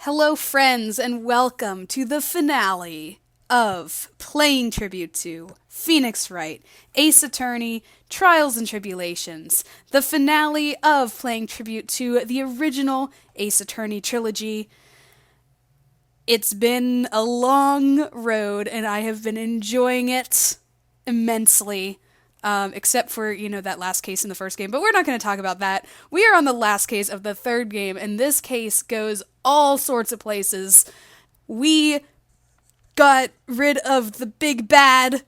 Hello, friends, and welcome to the finale of Playing Tribute to Phoenix Wright, Ace Attorney, Trials and Tribulations, the finale of Playing Tribute to the original Ace Attorney trilogy. It's been a long road, and I have been enjoying it immensely. Except for, that last case in the first game. But we're not going to talk about that. We are on the last case of the third game, and this case goes all sorts of places. We got rid of the big bad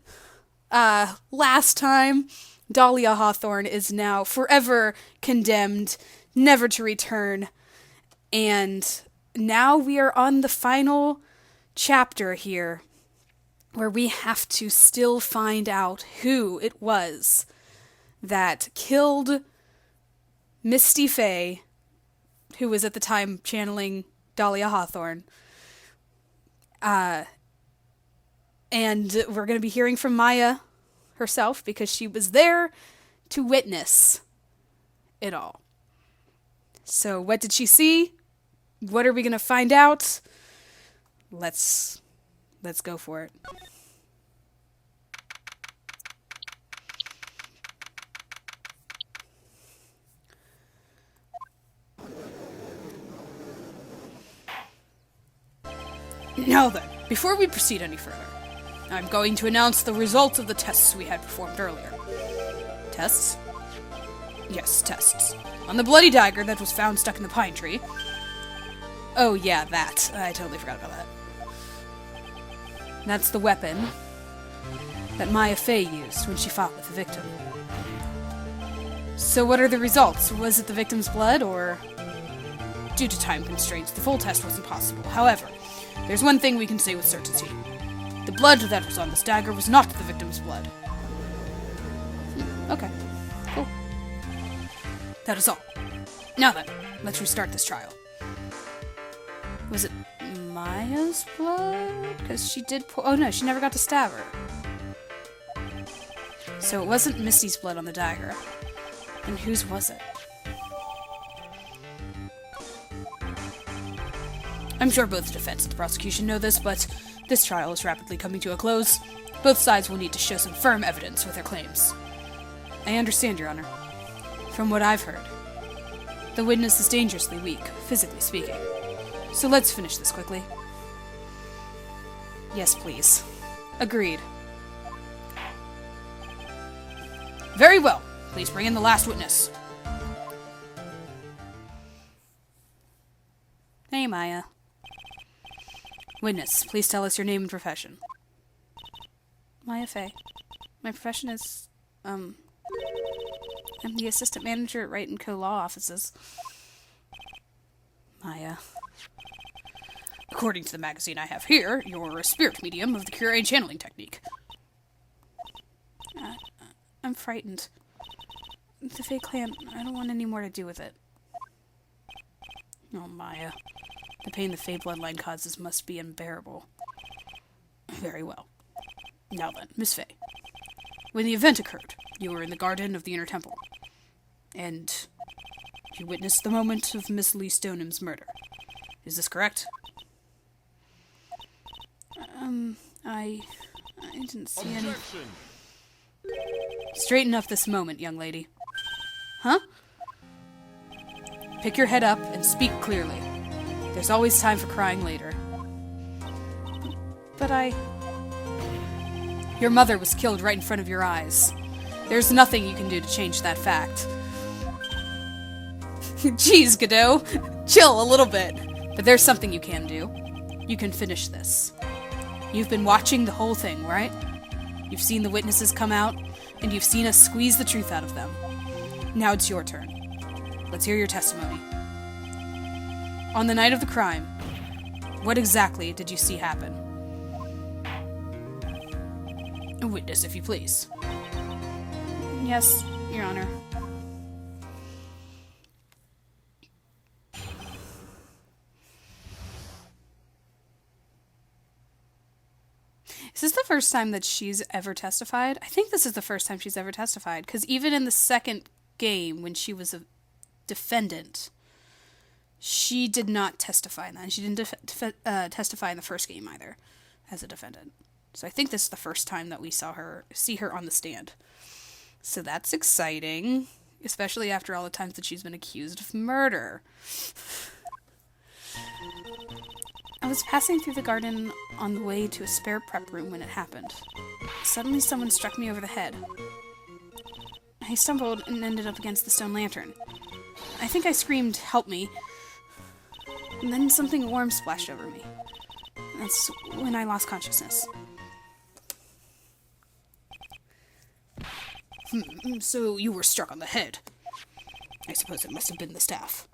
last time. Dahlia Hawthorne is now forever condemned, never to return. And now we are on the final chapter here, where we have to still find out who it was that killed Misty Fey, who was at the time channeling Dahlia Hawthorne. And we're going to be hearing from Maya herself, because she was there to witness it all. So what did she see? What are we going to find out? Let's go for it. Now then, before we proceed any further, I'm going to announce the results of the tests we had performed earlier. Tests? Yes, tests. On the bloody dagger that was found stuck in the pine tree. Oh yeah, that. I totally forgot about that. That's the weapon that Maya Fey used when she fought with the victim. So what are the results? Was it the victim's blood, or... Due to time constraints, the full test wasn't possible. However, there's one thing we can say with certainty. The blood that was on this dagger was not the victim's blood. Okay, cool. That is all. Now then, let's restart this trial. Was it Maya's blood? Because she did oh no, she never got to stab her. So it wasn't Misty's blood on the dagger. And whose was it? I'm sure both the defense and the prosecution know this, but this trial is rapidly coming to a close. Both sides will need to show some firm evidence with their claims. I understand, Your Honor. From what I've heard, the witness is dangerously weak, physically speaking. So let's finish this quickly. Yes, please. Agreed. Very well. Please bring in the last witness. Hey, Maya. Witness, please tell us your name and profession. Maya Fey. My profession is, I'm the assistant manager at Wright & Co. law offices. Maya. According to the magazine I have here, you're a spirit medium of the Curie channeling technique. I'm frightened. The Fey clan, I don't want any more to do with it. Oh, Maya. The pain the Fey bloodline causes must be unbearable. Very well. Now then, Miss Fey. When the event occurred, you were in the garden of the Inner Temple. And you witnessed the moment of Miss Lee Stonem's murder. Is this correct? I didn't see any... Straighten up this moment, young lady. Huh? Pick your head up and speak clearly. There's always time for crying later. But Your mother was killed right in front of your eyes. There's nothing you can do to change that fact. Jeez, Godot. Chill a little bit. But there's something you can do. You can finish this. You've been watching the whole thing, right? You've seen the witnesses come out, and you've seen us squeeze the truth out of them. Now it's your turn. Let's hear your testimony. On the night of the crime, what exactly did you see happen? A witness, if you please. Yes, Your Honor. Is this the first time that she's ever testified? I think this is the first time she's ever testified, because even in the second game, when she was a defendant, She did not testify in that. She didn't testify in the first game either, as a defendant. So I think this is the first time that we see her on the stand. So that's exciting, especially after all the times that she's been accused of murder. I was passing through the garden on the way to a spare prep room when it happened. Suddenly someone struck me over the head. I stumbled and ended up against the stone lantern. I think I screamed, "Help me!" And then something warm splashed over me. That's when I lost consciousness. So you were struck on the head. I suppose it must have been the staff.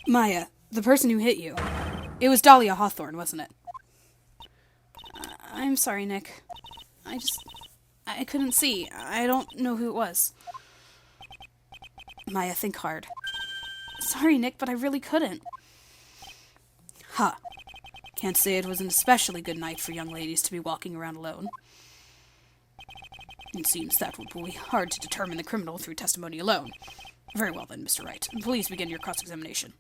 Maya, the person who hit you, it was Dahlia Hawthorne, wasn't it? I'm sorry, Nick. I couldn't see. I don't know who it was. Maya, think hard. Sorry, Nick, but I really couldn't. Can't say it was an especially good night for young ladies to be walking around alone. It seems that would be hard to determine the criminal through testimony alone. Very well then, Mr. Wright. Please begin your cross-examination.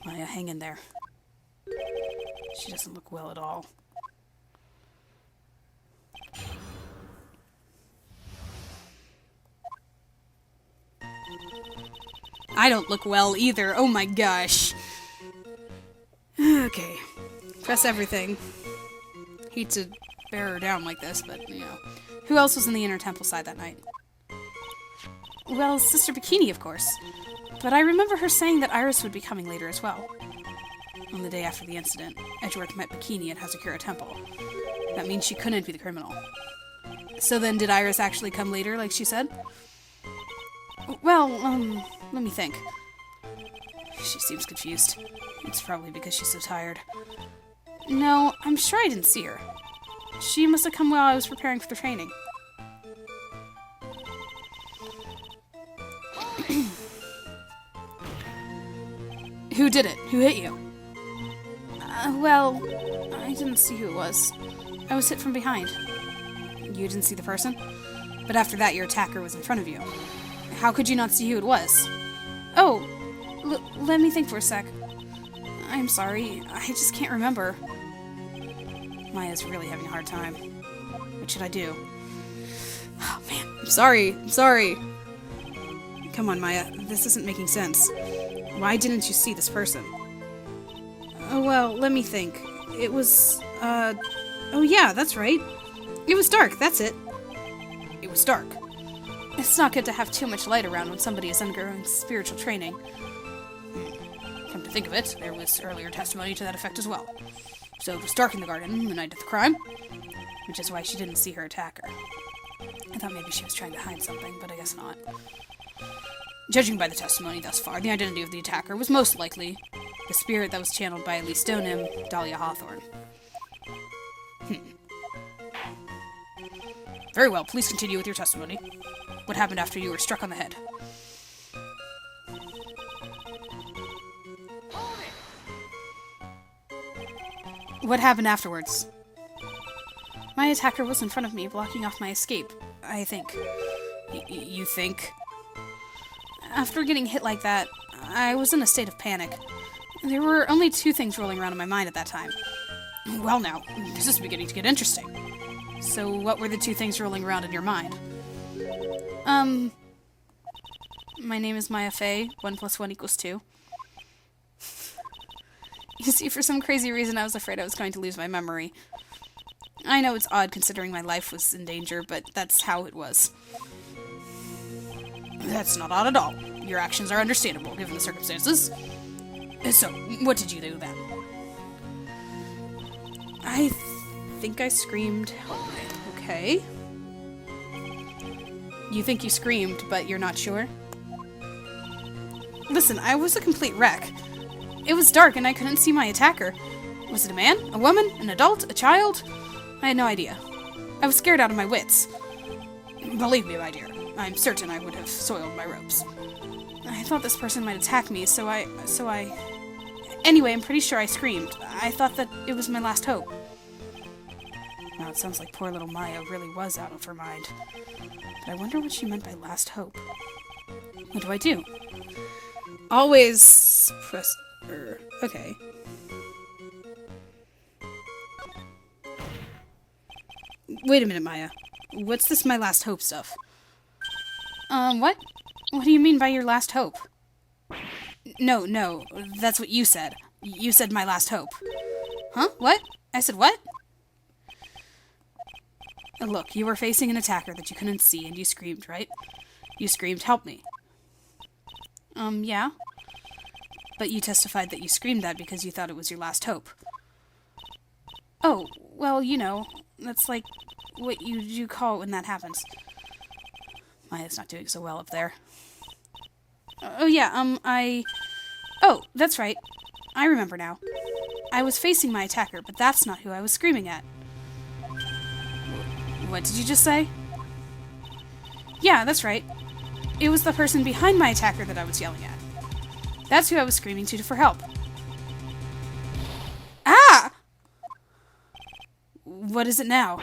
Maya, hang in there. She doesn't look well at all. I don't look well either. Oh my gosh. Okay. Press everything. Hate to bear her down like this, but, you know. Who else was in the inner temple side that night? Well, Sister Bikini, of course. But I remember her saying that Iris would be coming later as well. On the day after the incident, Edgeworth met Bikini at Hazakura Temple. That means she couldn't be the criminal. So then, did Iris actually come later, like she said? Well, let me think. She seems confused. It's probably because she's so tired. No, I'm sure I didn't see her. She must have come while I was preparing for the training. Who did it? Who hit you? Well, I didn't see who it was. I was hit from behind. You didn't see the person? But after that, your attacker was in front of you. How could you not see who it was? Oh, let me think for a sec. I'm sorry, I just can't remember. Maya's really having a hard time. What should I do? Oh man, I'm sorry. Come on, Maya, this isn't making sense. Why didn't you see this person? Well, let me think. It was, oh yeah, that's right. It was dark, that's it. It was dark. It's not good to have too much light around when somebody is undergoing spiritual training. Come to think of it, there was earlier testimony to that effect as well. So it was dark in the garden the night of the crime, which is why she didn't see her attacker. I thought maybe she was trying to hide something, but I guess not. Judging by the testimony thus far, the identity of the attacker was most likely the spirit that was channeled by Elise Stoneham, Dahlia Hawthorne. Very well, please continue with your testimony. What happened after you were struck on the head? What happened afterwards? My attacker was in front of me, blocking off my escape, I think. You think? After getting hit like that, I was in a state of panic. There were only two things rolling around in my mind at that time. Well now, this is beginning to get interesting. So what were the two things rolling around in your mind? My name is Maya Fey, 1 + 1 = 2. You see, for some crazy reason I was afraid I was going to lose my memory. I know it's odd considering my life was in danger, but that's how it was. That's not odd at all. Your actions are understandable, given the circumstances. So, what did you do then? I think I screamed, "Help me." Okay. You think you screamed, but you're not sure? Listen, I was a complete wreck. It was dark and I couldn't see my attacker. Was it a man? A woman? An adult? A child? I had no idea. I was scared out of my wits. Believe me, my dear, I'm certain I would have soiled my robes. I thought this person might attack me, so I... Anyway, I'm pretty sure I screamed. I thought that it was my last hope. Now, it sounds like poor little Maya really was out of her mind. But I wonder what she meant by last hope. What do I do? Always press... okay. Wait a minute, Maya. What's this my last hope stuff? What? What do you mean by your last hope? No, that's what you said. You said my last hope. Huh? What? I said what? Look, you were facing an attacker that you couldn't see, and you screamed, right? You screamed, "Help me." Yeah. But you testified that you screamed that because you thought it was your last hope. Oh, well, you know, that's like what you call it when that happens. Maya's not doing so well up there. Oh, yeah, Oh, that's right. I remember now. I was facing my attacker, but that's not who I was screaming at. What did you just say? Yeah, that's right. It was the person behind my attacker that I was yelling at. That's who I was screaming to for help. Ah! What is it now?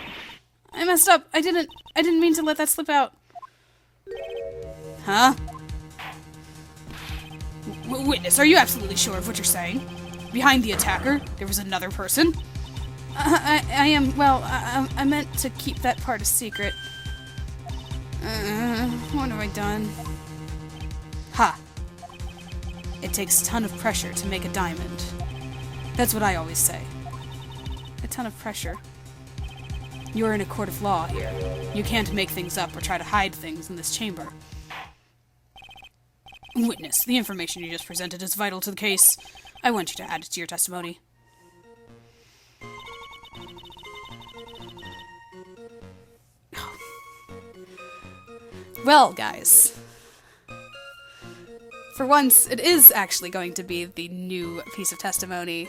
I messed up. I didn't mean to let that slip out. Huh? Witness, are you absolutely sure of what you're saying? Behind the attacker, there was another person? I am, well, I meant to keep that part a secret. What have I done? Ha! It takes a ton of pressure to make a diamond. That's what I always say. A ton of pressure. You're in a court of law here. You can't make things up or try to hide things in this chamber. Witness, the information you just presented is vital to the case. I want you to add it to your testimony. Well, guys. For once, it is actually going to be the new piece of testimony.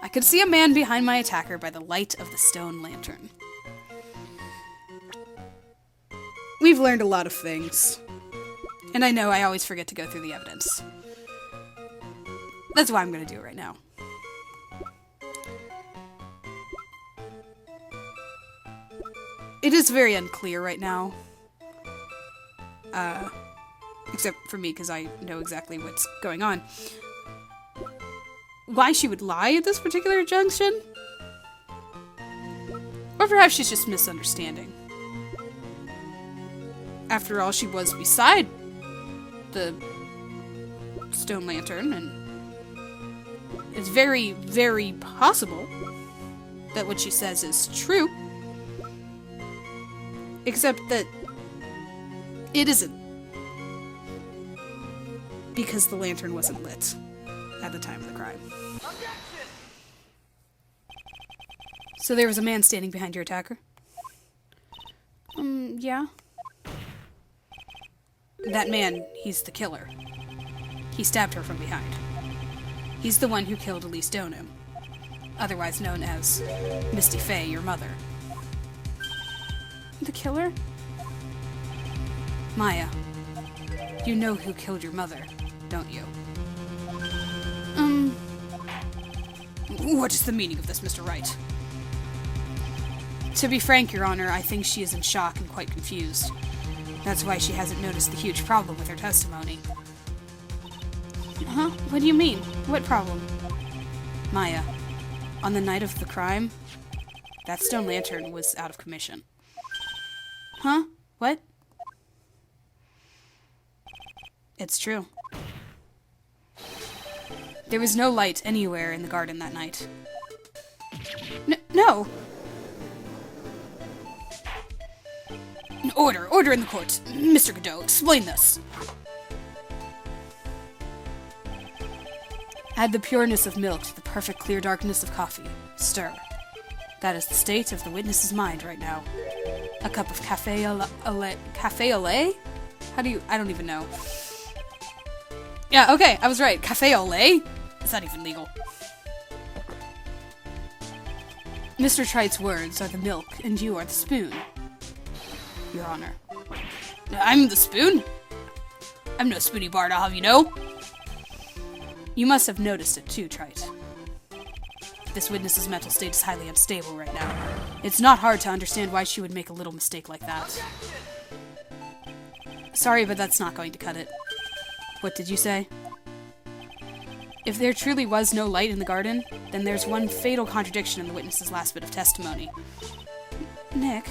I could see a man behind my attacker by the light of the stone lantern. We've learned a lot of things. And I know I always forget to go through the evidence. That's why I'm going to do it right now. It is very unclear right now. Except for me, because I know exactly what's going on. Why she would lie at this particular junction? Or perhaps she's just misunderstanding. After all, she was beside the stone lantern, and it's very, very possible that what she says is true. Except that it isn't. Because the lantern wasn't lit at the time of the crime. So there was a man standing behind your attacker? Yeah. That man, he's the killer. He stabbed her from behind. He's the one who killed Elise Donham, otherwise known as Misty Fey, your mother. The killer? Maya, you know who killed your mother, don't you? What is the meaning of this, Mr. Wright? To be frank, Your Honor, I think she is in shock and quite confused. That's why she hasn't noticed the huge problem with her testimony. Huh? What do you mean? What problem? Maya, on the night of the crime, that stone lantern was out of commission. Huh? What? It's true. There was no light anywhere in the garden that night. No! Order in the court. Mr. Godot, explain this. Add the pureness of milk to the perfect clear darkness of coffee. Stir. That is the state of the witness's mind right now. A cup of cafe au lait? How do you... I don't even know. Yeah, okay, I was right. Cafe au lait? It's not even legal. Mr. Trite's words are the milk, and you are the spoon. Your Honor. I'm the spoon? I'm no spoony bard, I'll have you know. You must have noticed it too, Trite. This witness's mental state is highly unstable right now. It's not hard to understand why she would make a little mistake like that. Sorry, but that's not going to cut it. What did you say? If there truly was no light in the garden, then there's one fatal contradiction in the witness's last bit of testimony. Nick?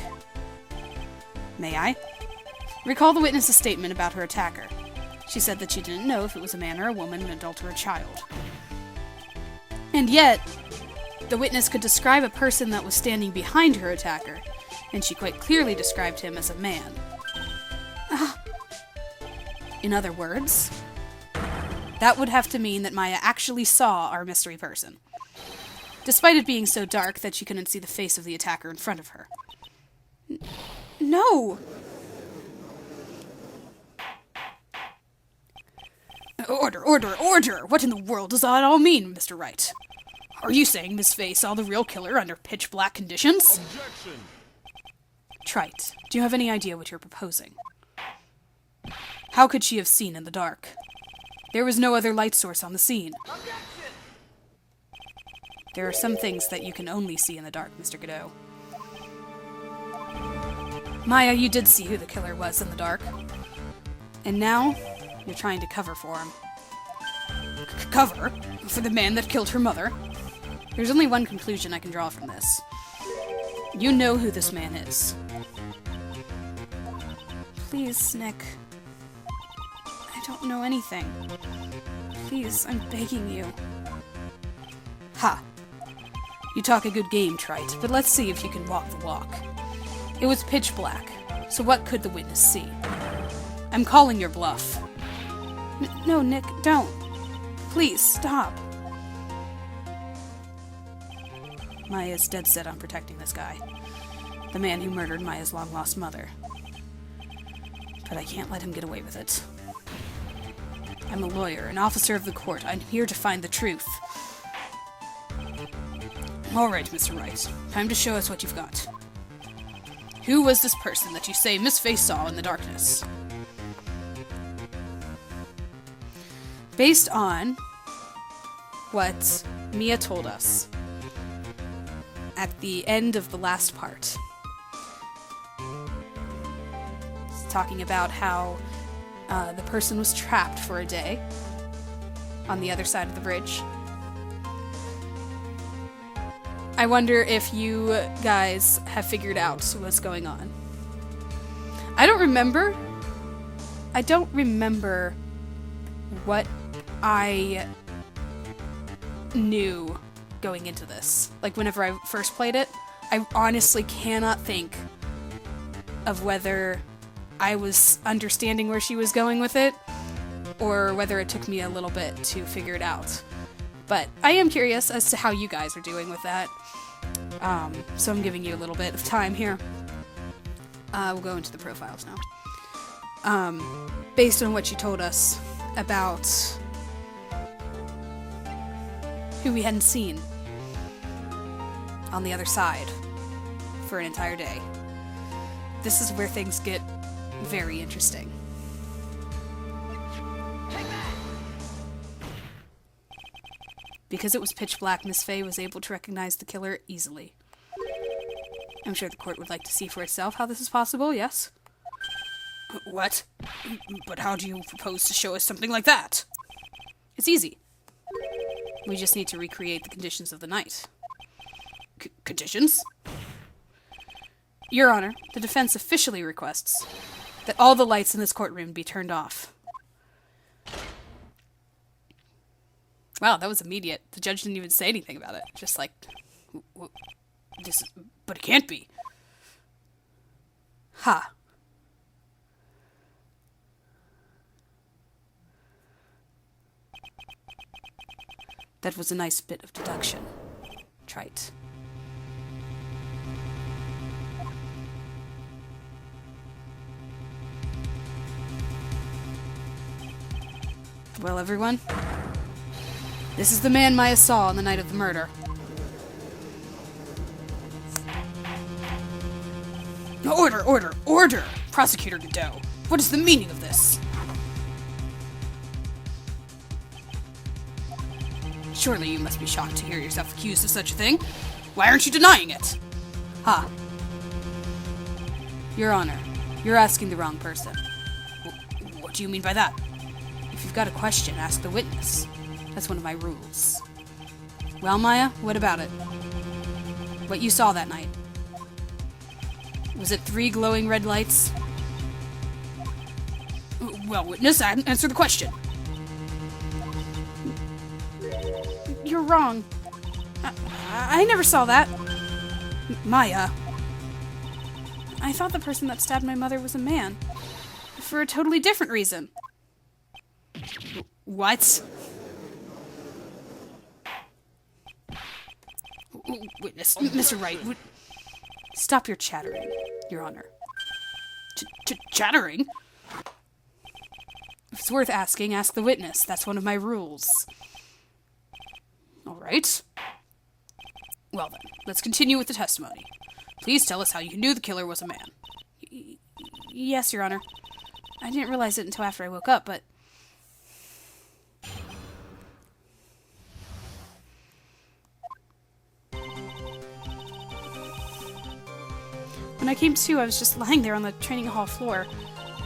May I? Recall the witness's statement about her attacker. She said that she didn't know if it was a man or a woman, an adult or a child. And yet, the witness could describe a person that was standing behind her attacker, and she quite clearly described him as a man. In other words, that would have to mean that Maya actually saw our mystery person, despite it being so dark that she couldn't see the face of the attacker in front of her. No! Order, order, order! What in the world does that all mean, Mr. Wright? Are you saying Miss Fay saw the real killer under pitch-black conditions? Objection! Trite, do you have any idea what you're proposing? How could she have seen in the dark? There was no other light source on the scene. Objection! There are some things that you can only see in the dark, Mr. Godot. Maya, you did see who the killer was in the dark. And now, you're trying to cover for him. Cover? For the man that killed her mother? There's only one conclusion I can draw from this. You know who this man is. Please, Nick. I don't know anything. Please, I'm begging you. Ha! You talk a good game, Trite, but let's see if you can walk the walk. It was pitch black, so what could the witness see? I'm calling your bluff. No, Nick, don't. Please, stop. Maya's dead set on protecting this guy. The man who murdered Maya's long-lost mother. But I can't let him get away with it. I'm a lawyer, an officer of the court. I'm here to find the truth. All right, Mr. Wright. Time to show us what you've got. Who was this person that you say Miss Fay saw in the darkness? Based on what Mia told us at the end of the last part, it's talking about how the person was trapped for a day on the other side of the bridge. I wonder if you guys have figured out what's going on. I don't remember what I knew going into this. Like, whenever I first played it, I honestly cannot think of whether I was understanding where she was going with it, or whether it took me a little bit to figure it out. But I am curious as to how you guys are doing with that. So I'm giving you a little bit of time here. We'll go into the profiles now. Based on what you told us about who we hadn't seen on the other side for an entire day. This is where things get very interesting. Because it was pitch black, Miss Fay was able to recognize the killer easily. I'm sure the court would like to see for itself how this is possible, yes? What? But how do you propose to show us something like that? It's easy. We just need to recreate the conditions of the night. Conditions? Your Honor, the defense officially requests that all the lights in this courtroom be turned off. Wow, that was immediate. The judge didn't even say anything about it. Just like, but it can't be. Ha. That was a nice bit of deduction. Trite. Well, everyone, this is the man Maya saw on the night of the murder. Order, order, order! Prosecutor Godot, what is the meaning of this? Surely you must be shocked to hear yourself accused of such a thing. Why aren't you denying it? Ha. Your Honor, you're asking the wrong person. do you mean by that? If you've got a question, ask the witness. That's one of my rules. Well, Maya, what about it? What you saw that night? Was it 3 glowing red lights? Well, witness, answer the question. You're wrong. I never saw that. Maya. I thought the person that stabbed my mother was a man. For a totally different reason. What? Witness, Mr. Wright, stop your chattering, Your Honor. Chattering? If it's worth asking, ask the witness. That's one of my rules. All right. Well then, let's continue with the testimony. Please tell us how you knew the killer was a man. Yes, Your Honor. I didn't realize it until after I woke up, but... When I came to, I was just lying there on the training hall floor.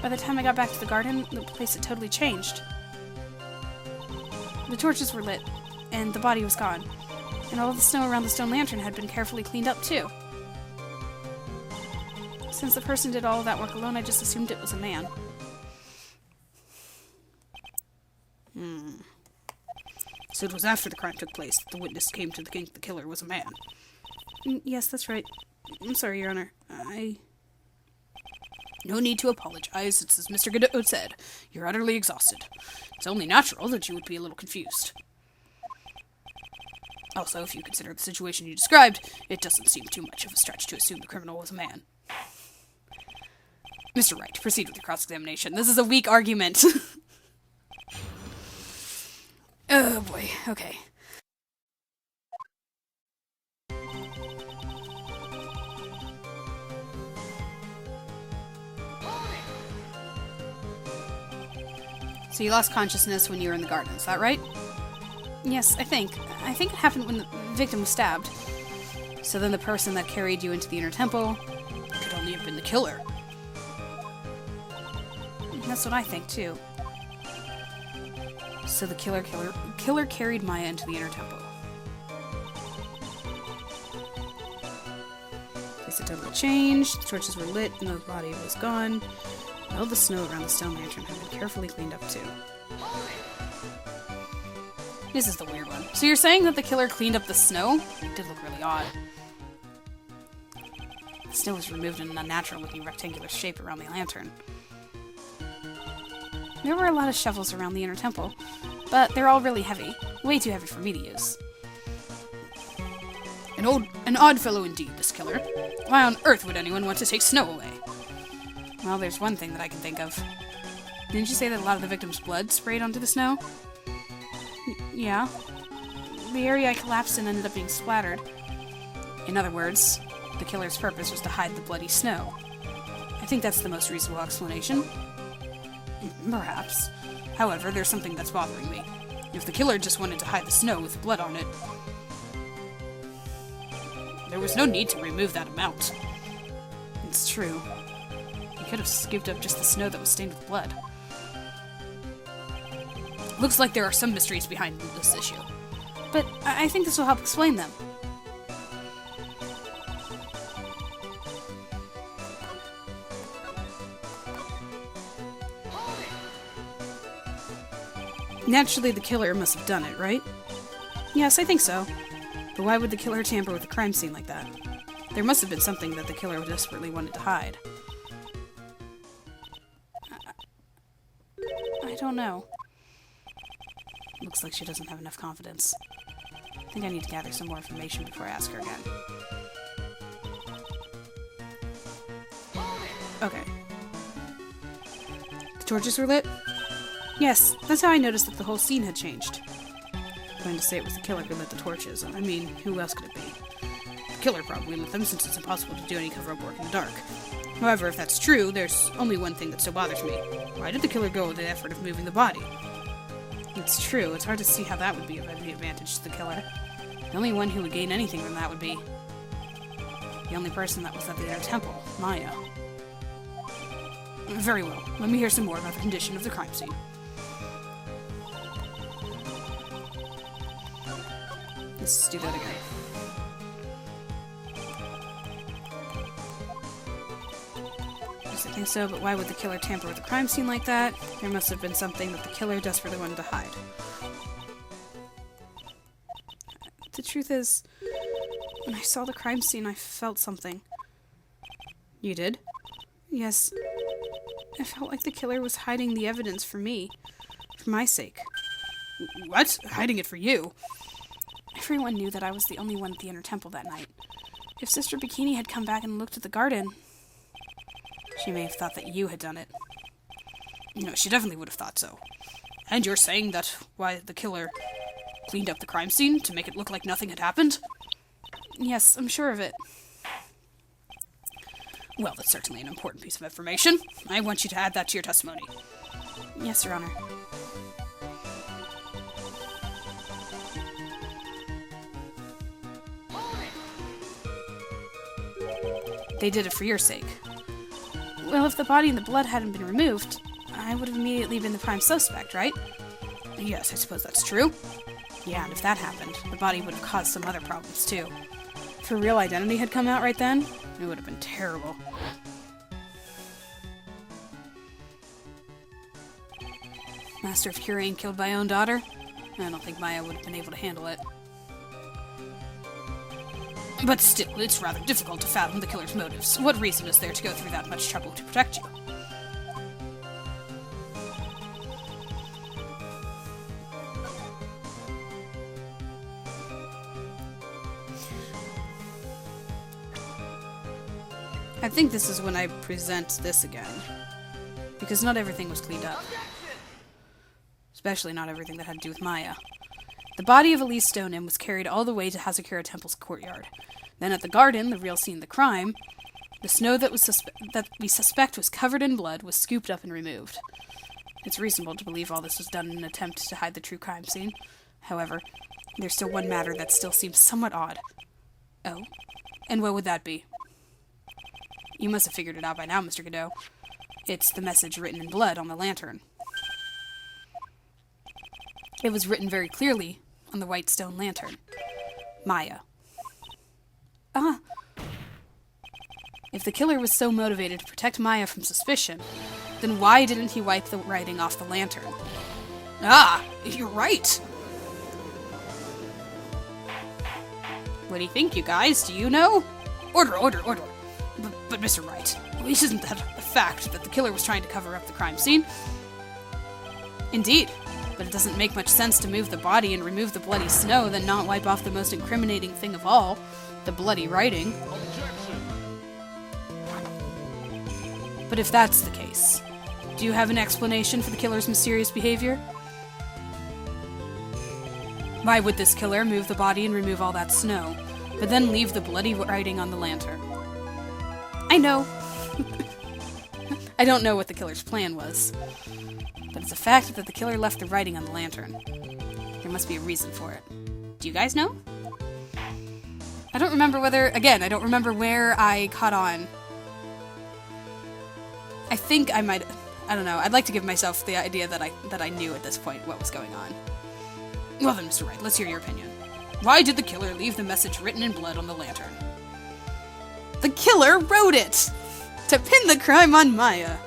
By the time I got back to the garden, the place had totally changed. The torches were lit, and the body was gone. And all of the snow around the stone lantern had been carefully cleaned up, too. Since the person did all of that work alone, I just assumed it was a man. So it was after the crime took place that the witness came to think the killer was a man? Yes, that's right. I'm sorry, Your Honor. No need to apologize. It's as Mr. Godot said. You're utterly exhausted. It's only natural that you would be a little confused. Also, if you consider the situation you described, it doesn't seem too much of a stretch to assume the criminal was a man. Mr. Wright, proceed with your cross-examination. This is a weak argument. Oh boy, okay. So you lost consciousness when you were in the garden, is that right? Yes, I think. I think it happened when the victim was stabbed. So then the person that carried you into the inner temple could only have been the killer. That's what I think, too. So the killer carried Maya into the inner temple. Place had totally changed, the torches were lit, and the body was gone. All the snow around the stone lantern had been carefully cleaned up, too. This is the weird one. So you're saying that the killer cleaned up the snow? It did look really odd. The snow was removed in an unnatural-looking rectangular shape around the lantern. There were a lot of shovels around the inner temple, but they're all really heavy. Way too heavy for me to use. An odd fellow indeed, this killer. Why on earth would anyone want to take snow away? Well, there's one thing that I can think of. Didn't you say that a lot of the victim's blood sprayed onto the snow? Yeah. The area I collapsed in ended up being splattered. In other words, the killer's purpose was to hide the bloody snow. I think that's the most reasonable explanation. Perhaps. However, there's something that's bothering me. If the killer just wanted to hide the snow with blood on it, there was no need to remove that amount. It's true. He could have scooped up just the snow that was stained with blood. Looks like there are some mysteries behind this issue. But I think this will help explain them. Naturally, the killer must have done it, right? Yes, I think so. But why would the killer tamper with a crime scene like that? There must have been something that the killer desperately wanted to hide. I don't know. Looks like she doesn't have enough confidence. I think I need to gather some more information before I ask her again. Okay. The torches were lit? Yes, that's how I noticed that the whole scene had changed. I'm going to say it was the killer who lit the torches. I mean, who else could it be? The killer probably lit them, since it's impossible to do any cover-up work in the dark. However, if that's true, there's only one thing that still bothers me. Why did the killer go to the effort of moving the body? It's true, it's hard to see how that would be of any advantage to the killer. The only one who would gain anything from that would be the only person that was at the inner temple, Maya. Very well. Let me hear some more about the condition of the crime scene. Let's do that again. Yes, I think so, but why would the killer tamper with the crime scene like that? There must have been something that the killer desperately wanted to hide. The truth is, when I saw the crime scene, I felt something. You did? Yes. I felt like the killer was hiding the evidence for me. For my sake. What? Hiding it for you? Everyone knew that I was the only one at the Inner Temple that night. If Sister Bikini had come back and looked at the garden, she may have thought that you had done it. No, she definitely would have thought so. And you're saying that why the killer cleaned up the crime scene to make it look like nothing had happened? Yes, I'm sure of it. Well, that's certainly an important piece of information. I want you to add that to your testimony. Yes, Your Honor. They did it for your sake. Well, if the body and the blood hadn't been removed, I would have immediately been the prime suspect, right? Yes, I suppose that's true. Yeah, and if that happened, the body would have caused some other problems, too. If her real identity had come out right then, it would have been terrible. Master of Curain killed my own daughter? I don't think Maya would have been able to handle it. But still, it's rather difficult to fathom the killer's motives. What reason is there to go through that much trouble to protect you? I think this is when I present this again. Because not everything was cleaned up. Especially not everything that had to do with Maya. The body of Elise Stoneman was carried all the way to Hazakura Temple's courtyard. Then at the garden, the real scene of the crime, the snow that we suspect was covered in blood was scooped up and removed. It's reasonable to believe all this was done in an attempt to hide the true crime scene. However, there's still one matter that still seems somewhat odd. Oh? And what would that be? You must have figured it out by now, Mr. Godot. It's the message written in blood on the lantern. It was written very clearly on the white stone lantern. Maya. If the killer was so motivated to protect Maya from suspicion, then why didn't he wipe the writing off the lantern? Ah, you're right. What do you think, you guys? Do you know? Order. But Mr. Wright, isn't that a fact that the killer was trying to cover up the crime scene? Indeed. But it doesn't make much sense to move the body and remove the bloody snow, then not wipe off the most incriminating thing of all, the bloody writing. But if that's the case, do you have an explanation for the killer's mysterious behavior? Why would this killer move the body and remove all that snow, but then leave the bloody writing on the lantern? I know. I don't know what the killer's plan was. But it's a fact that the killer left the writing on the lantern. There must be a reason for it. Do you guys know? I don't remember where I caught on. I think I might... I don't know. I'd like to give myself the idea that I knew at this point what was going on. Well then, Mr. Wright, let's hear your opinion. Why did the killer leave the message written in blood on the lantern? The killer wrote it! To pin the crime on Maya!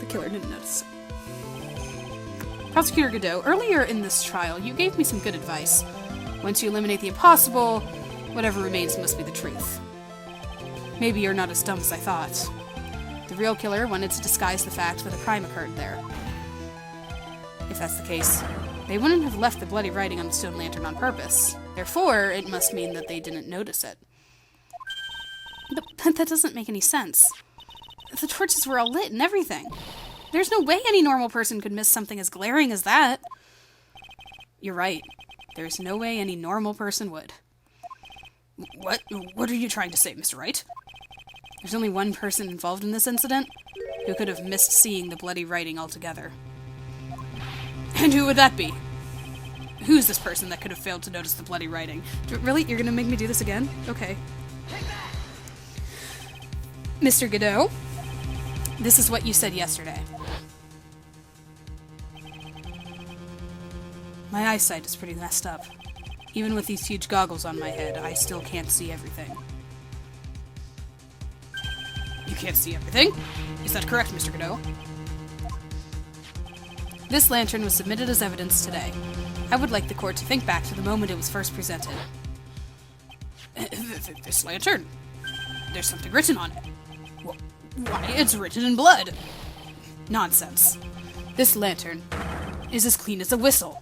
Killer didn't notice. Prosecutor Godot, earlier in this trial, you gave me some good advice. Once you eliminate the impossible, whatever remains must be the truth. Maybe you're not as dumb as I thought. The real killer wanted to disguise the fact that a crime occurred there. If that's the case, they wouldn't have left the bloody writing on the stone lantern on purpose. Therefore, it must mean that they didn't notice it. But that doesn't make any sense. The torches were all lit and everything. There's no way any normal person could miss something as glaring as that. You're right. There's no way any normal person would. What? What are you trying to say, Mr. Wright? There's only one person involved in this incident who could have missed seeing the bloody writing altogether. And who would that be? Who's this person that could have failed to notice the bloody writing? Really? You're gonna make me do this again? Okay. Mr. Godot, This is what you said yesterday. My eyesight is pretty messed up. Even with these huge goggles on my head, I still can't see everything. You can't see everything? Is that correct, Mr. Godot? This lantern was submitted as evidence today. I would like the court to think back to the moment it was first presented. This lantern? There's something written on it. Why, it's written in blood. Nonsense. This lantern is as clean as a whistle.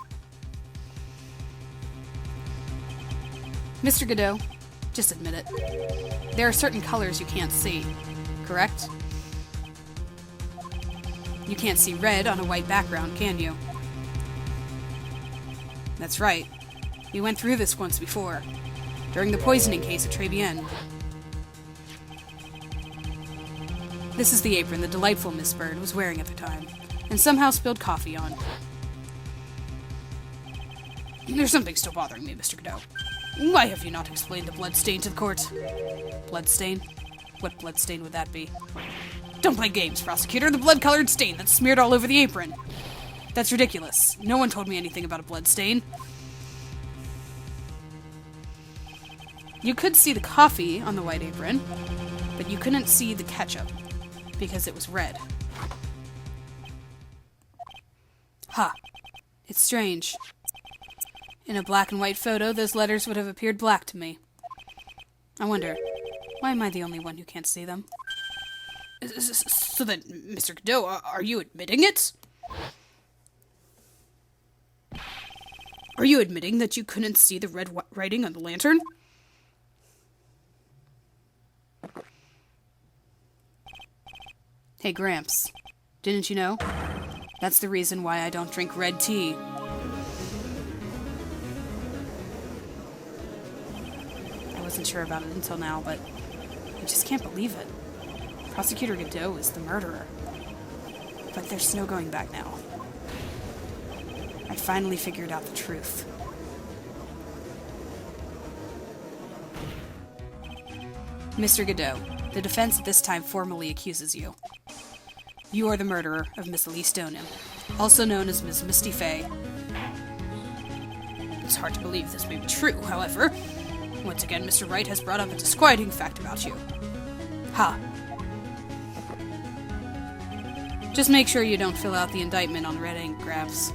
Mr. Godot, just admit it. There are certain colors you can't see, correct? You can't see red on a white background, can you? That's right. We went through this once before, during the poisoning case at Tribulations. This is the apron the delightful Miss Bird was wearing at the time, and somehow spilled coffee on. There's something still bothering me, Mr. Godot. Why have you not explained the bloodstain to the court? Bloodstain? What bloodstain would that be? Don't play games, prosecutor. The blood-colored stain that's smeared all over the apron. That's ridiculous. No one told me anything about a bloodstain. You could see the coffee on the white apron, but you couldn't see the ketchup, because it was red. Ha! It's strange. In a black and white photo, those letters would have appeared black to me. I wonder, why am I the only one who can't see them? So then, Mr. Godot, are you admitting it? Are you admitting that you couldn't see the red writing on the lantern? Hey, Gramps, didn't you know? That's the reason why I don't drink red tea. I wasn't sure about it until now, but I just can't believe it. Prosecutor Godot is the murderer. But there's no going back now. I finally figured out the truth. Mr. Godot, the defense at this time formally accuses you. You are the murderer of Miss Elise Donim, also known as Miss Misty Fey. It's hard to believe this may be true, however. Once again, Mr. Wright has brought up a disquieting fact about you. Ha. Just make sure you don't fill out the indictment on red ink, Gramps.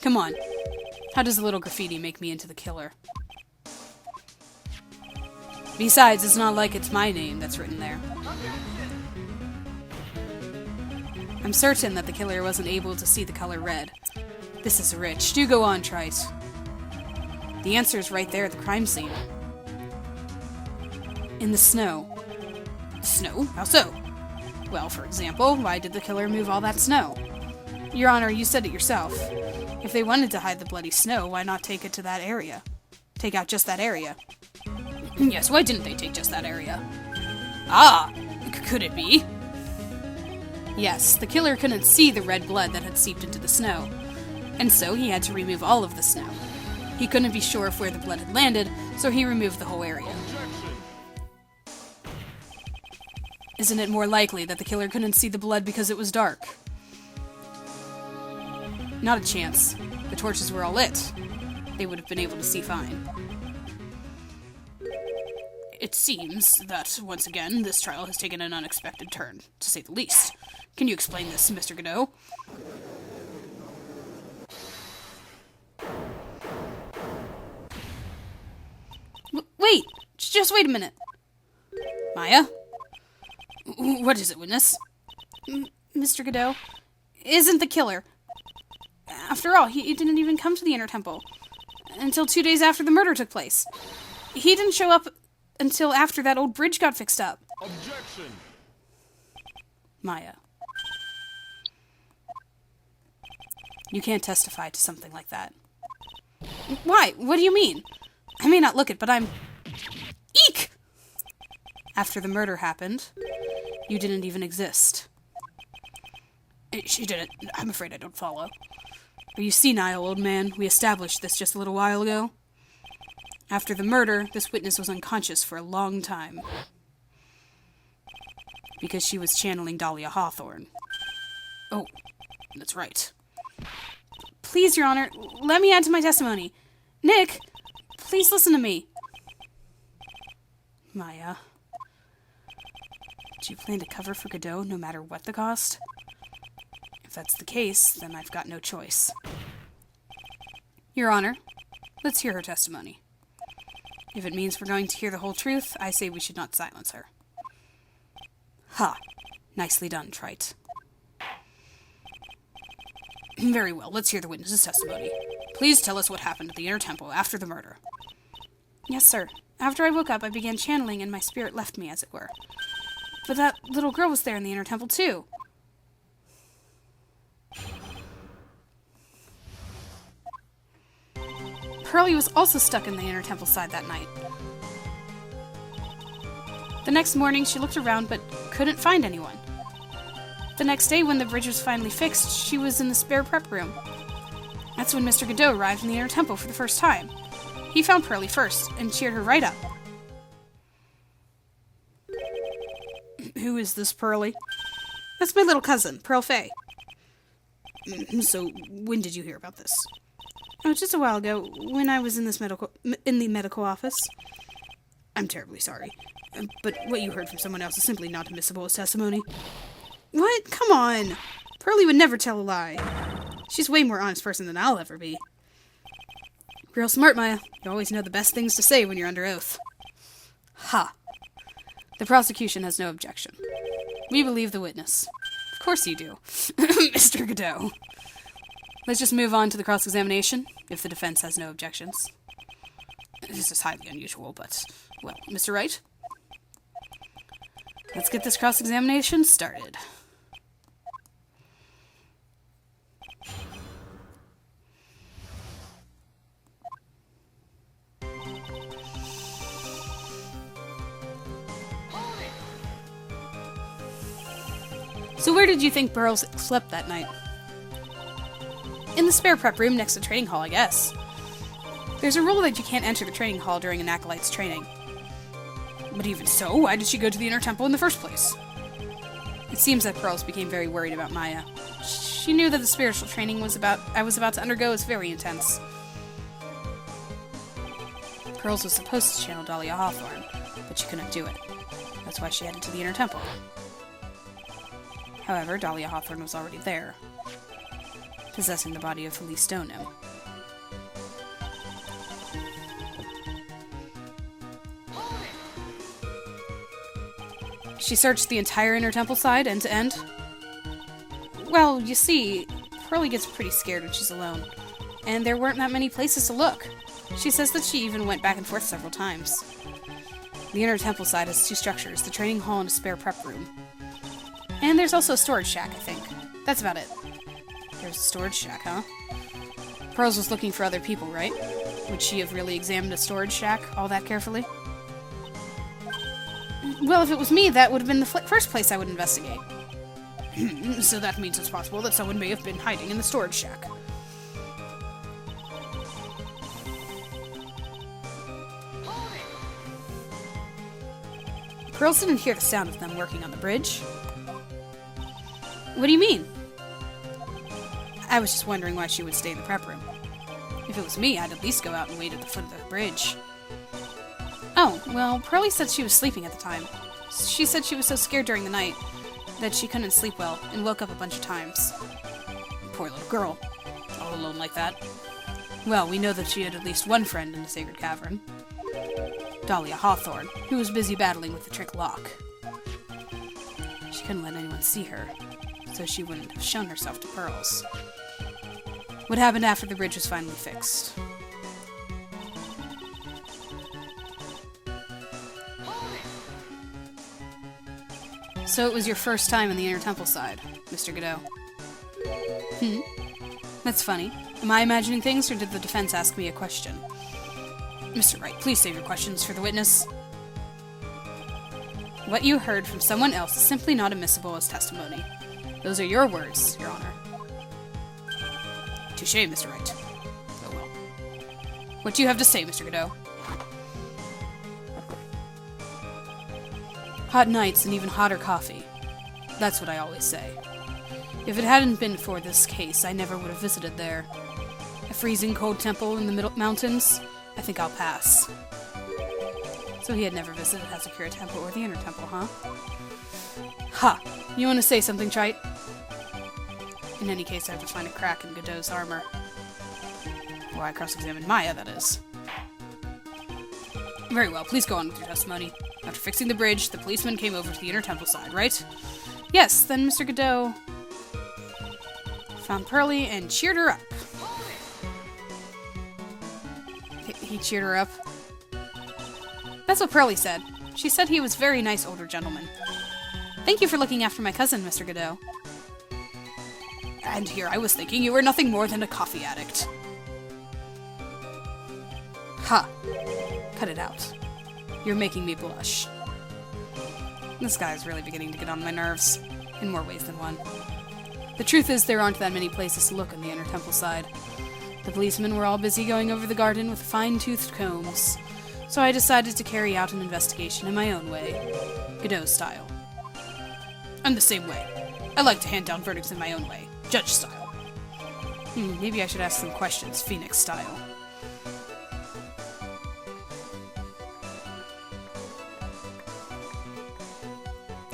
Come on. How does a little graffiti make me into the killer? Besides, it's not like it's my name that's written there. I'm certain that the killer wasn't able to see the color red. This is rich. Do go on, Trite. The answer is right there at the crime scene. In the snow. Snow? How so? Well, for example, why did the killer move all that snow? Your Honor, you said it yourself. If they wanted to hide the bloody snow, why not take it to that area? Take out just that area. Yes, why didn't they take just that area? Ah! Could it be? Yes, the killer couldn't see the red blood that had seeped into the snow, and so he had to remove all of the snow. He couldn't be sure of where the blood had landed, so he removed the whole area. Isn't it more likely that the killer couldn't see the blood because it was dark? Not a chance. The torches were all lit. They would have been able to see fine. It seems that, once again, this trial has taken an unexpected turn, to say the least. Can you explain this, Mr. Godot? Wait! Just wait a minute. Maya? What is it, witness? Mr. Godot isn't the killer. After all, he didn't even come to the Inner Temple until 2 days after the murder took place. He didn't show up until after that old bridge got fixed up. Objection! Maya. You can't testify to something like that. Why? What do you mean? I may not look it, but I'm... Eek! After the murder happened, you didn't even exist. She didn't. I'm afraid I don't follow. Are you senile, old man? We established this just a little while ago. After the murder, this witness was unconscious for a long time. because she was channeling Dahlia Hawthorne. Oh, that's right. Please, Your Honor, let me add to my testimony. Nick, please listen to me. Maya, do you plan to cover for Godot no matter what the cost? If that's the case, then I've got no choice. Your Honor, let's hear her testimony. If it means we're going to hear the whole truth, I say we should not silence her. Ha! Nicely done, Trite. Very well, let's hear the witness's testimony. Please tell us what happened at the Inner Temple after the murder. Yes, sir. After I woke up, I began channeling, and my spirit left me, as it were. But that little girl was there in the Inner Temple, too. Pearlie was also stuck in the Inner Temple side that night. The next morning, she looked around but couldn't find anyone. The next day, when the bridge was finally fixed, she was in the spare prep room. That's when Mr. Godot arrived in the Inner Temple for the first time. He found Pearlie first and cheered her right up. Who is this Pearlie? That's my little cousin, Pearl Fay. So, when did you hear about this? Oh, just a while ago, when I was in the medical office. I'm terribly sorry, but what you heard from someone else is simply not admissible as testimony. What? Come on! Pearlie would never tell a lie. She's a way more honest person than I'll ever be. Real smart, Maya. You always know the best things to say when you're under oath. Ha! The prosecution has no objection. We believe the witness. Of course you do, Mr. Godot. Let's just move on to the cross-examination, if the defense has no objections. This is highly unusual, but, well, Mr. Wright? Let's get this cross-examination started. So where did you think Burroughs slept that night? In the spare prep room next to the training hall, I guess. There's a rule that you can't enter the training hall during an acolyte's training. But even so, why did she go to the Inner Temple in the first place? It seems that Pearls became very worried about Maya. She knew that the spiritual training I was about to undergo was very intense. Pearls was supposed to channel Dahlia Hawthorne, but she couldn't do it. That's why she headed to the Inner Temple. However, Dahlia Hawthorne was already there, possessing the body of Felice Stoneham. She searched the entire Inner Temple side, end to end. Well, you see, Pearlie gets pretty scared when she's alone, and there weren't that many places to look. She says that she even went back and forth several times. The Inner Temple side has two structures, the training hall and a spare prep room. And there's also a storage shack, I think. That's about it. There's a storage shack, huh? Pearls was looking for other people, right? Would she have really examined a storage shack all that carefully? Well, if it was me, that would have been the first place I would investigate. So that means it's possible that someone may have been hiding in the storage shack. Pearls didn't hear the sound of them working on the bridge. What do you mean? I was just wondering why she would stay in the prep room. If it was me, I'd at least go out and wait at the foot of the bridge. Oh, well, Pearlie said she was sleeping at the time. She said she was so scared during the night that she couldn't sleep well and woke up a bunch of times. Poor little girl. All alone like that. Well, we know that she had at least one friend in the Sacred Cavern. Dahlia Hawthorne, who was busy battling with the trick lock. She couldn't let anyone see her, so she wouldn't have shown herself to Pearls. What happened after the bridge was finally fixed? So it was your first time in the Inner Temple side, Mr. Godot. That's funny. Am I imagining things, or did the defense ask me a question? Mr. Wright, please save your questions for the witness. What you heard from someone else is simply not admissible as testimony. Those are your words, Your Honor. Touché, Mr. Wright. Oh well. What do you have to say, Mr. Godot? Hot nights and even hotter coffee. That's what I always say. If it hadn't been for this case, I never would have visited there. A freezing cold temple in the middle mountains? I think I'll pass. So he had never visited Hazakura Temple or the Inner Temple, huh? Ha! You want to say something, Trite? In any case, I have to find a crack in Godot's armor. Well, I cross-examined Maya, that is. Very well, please go on with your testimony. After fixing the bridge, the policeman came over to the Inner Temple side, right? Yes, then Mr. Godot found Pearly and cheered her up. He cheered her up? That's what Pearly said. She said he was a very nice older gentleman. Thank you for looking after my cousin, Mr. Godot. And here I was thinking you were nothing more than a coffee addict. Ha! Cut it out. You're making me blush. This guy is really beginning to get on my nerves, in more ways than one. The truth is, there aren't that many places to look on the Inner Temple side. The policemen were all busy going over the garden with fine-toothed combs, so I decided to carry out an investigation in my own way, Godot style. I'm the same way. I like to hand down verdicts in my own way, judge style. Maybe I should ask some questions, Phoenix style.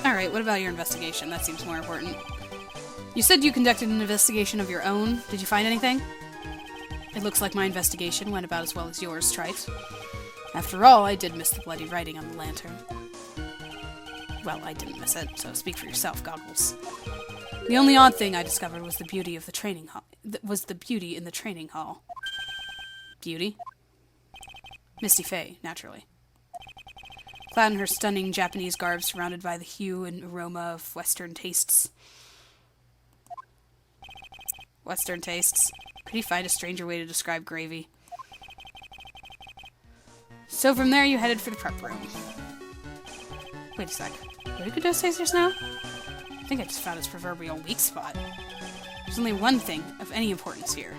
Alright, what about your investigation? That seems more important. You said you conducted an investigation of your own. Did you find anything? It looks like my investigation went about as well as yours, Trite. After all, I did miss the bloody writing on the lantern. Well, I didn't miss it, so speak for yourself, Goggles. The only odd thing I discovered was the beauty of the training hall. Was the beauty in the training hall. Beauty? Misty Faye, naturally. Clad in her stunning Japanese garb, surrounded by the hue and aroma of Western tastes. Western tastes. Could he find a stranger way to describe gravy? So from there, you headed for the prep room. Wait a sec. Where did Godot say just now? I think I just found his proverbial weak spot. There's only one thing of any importance here.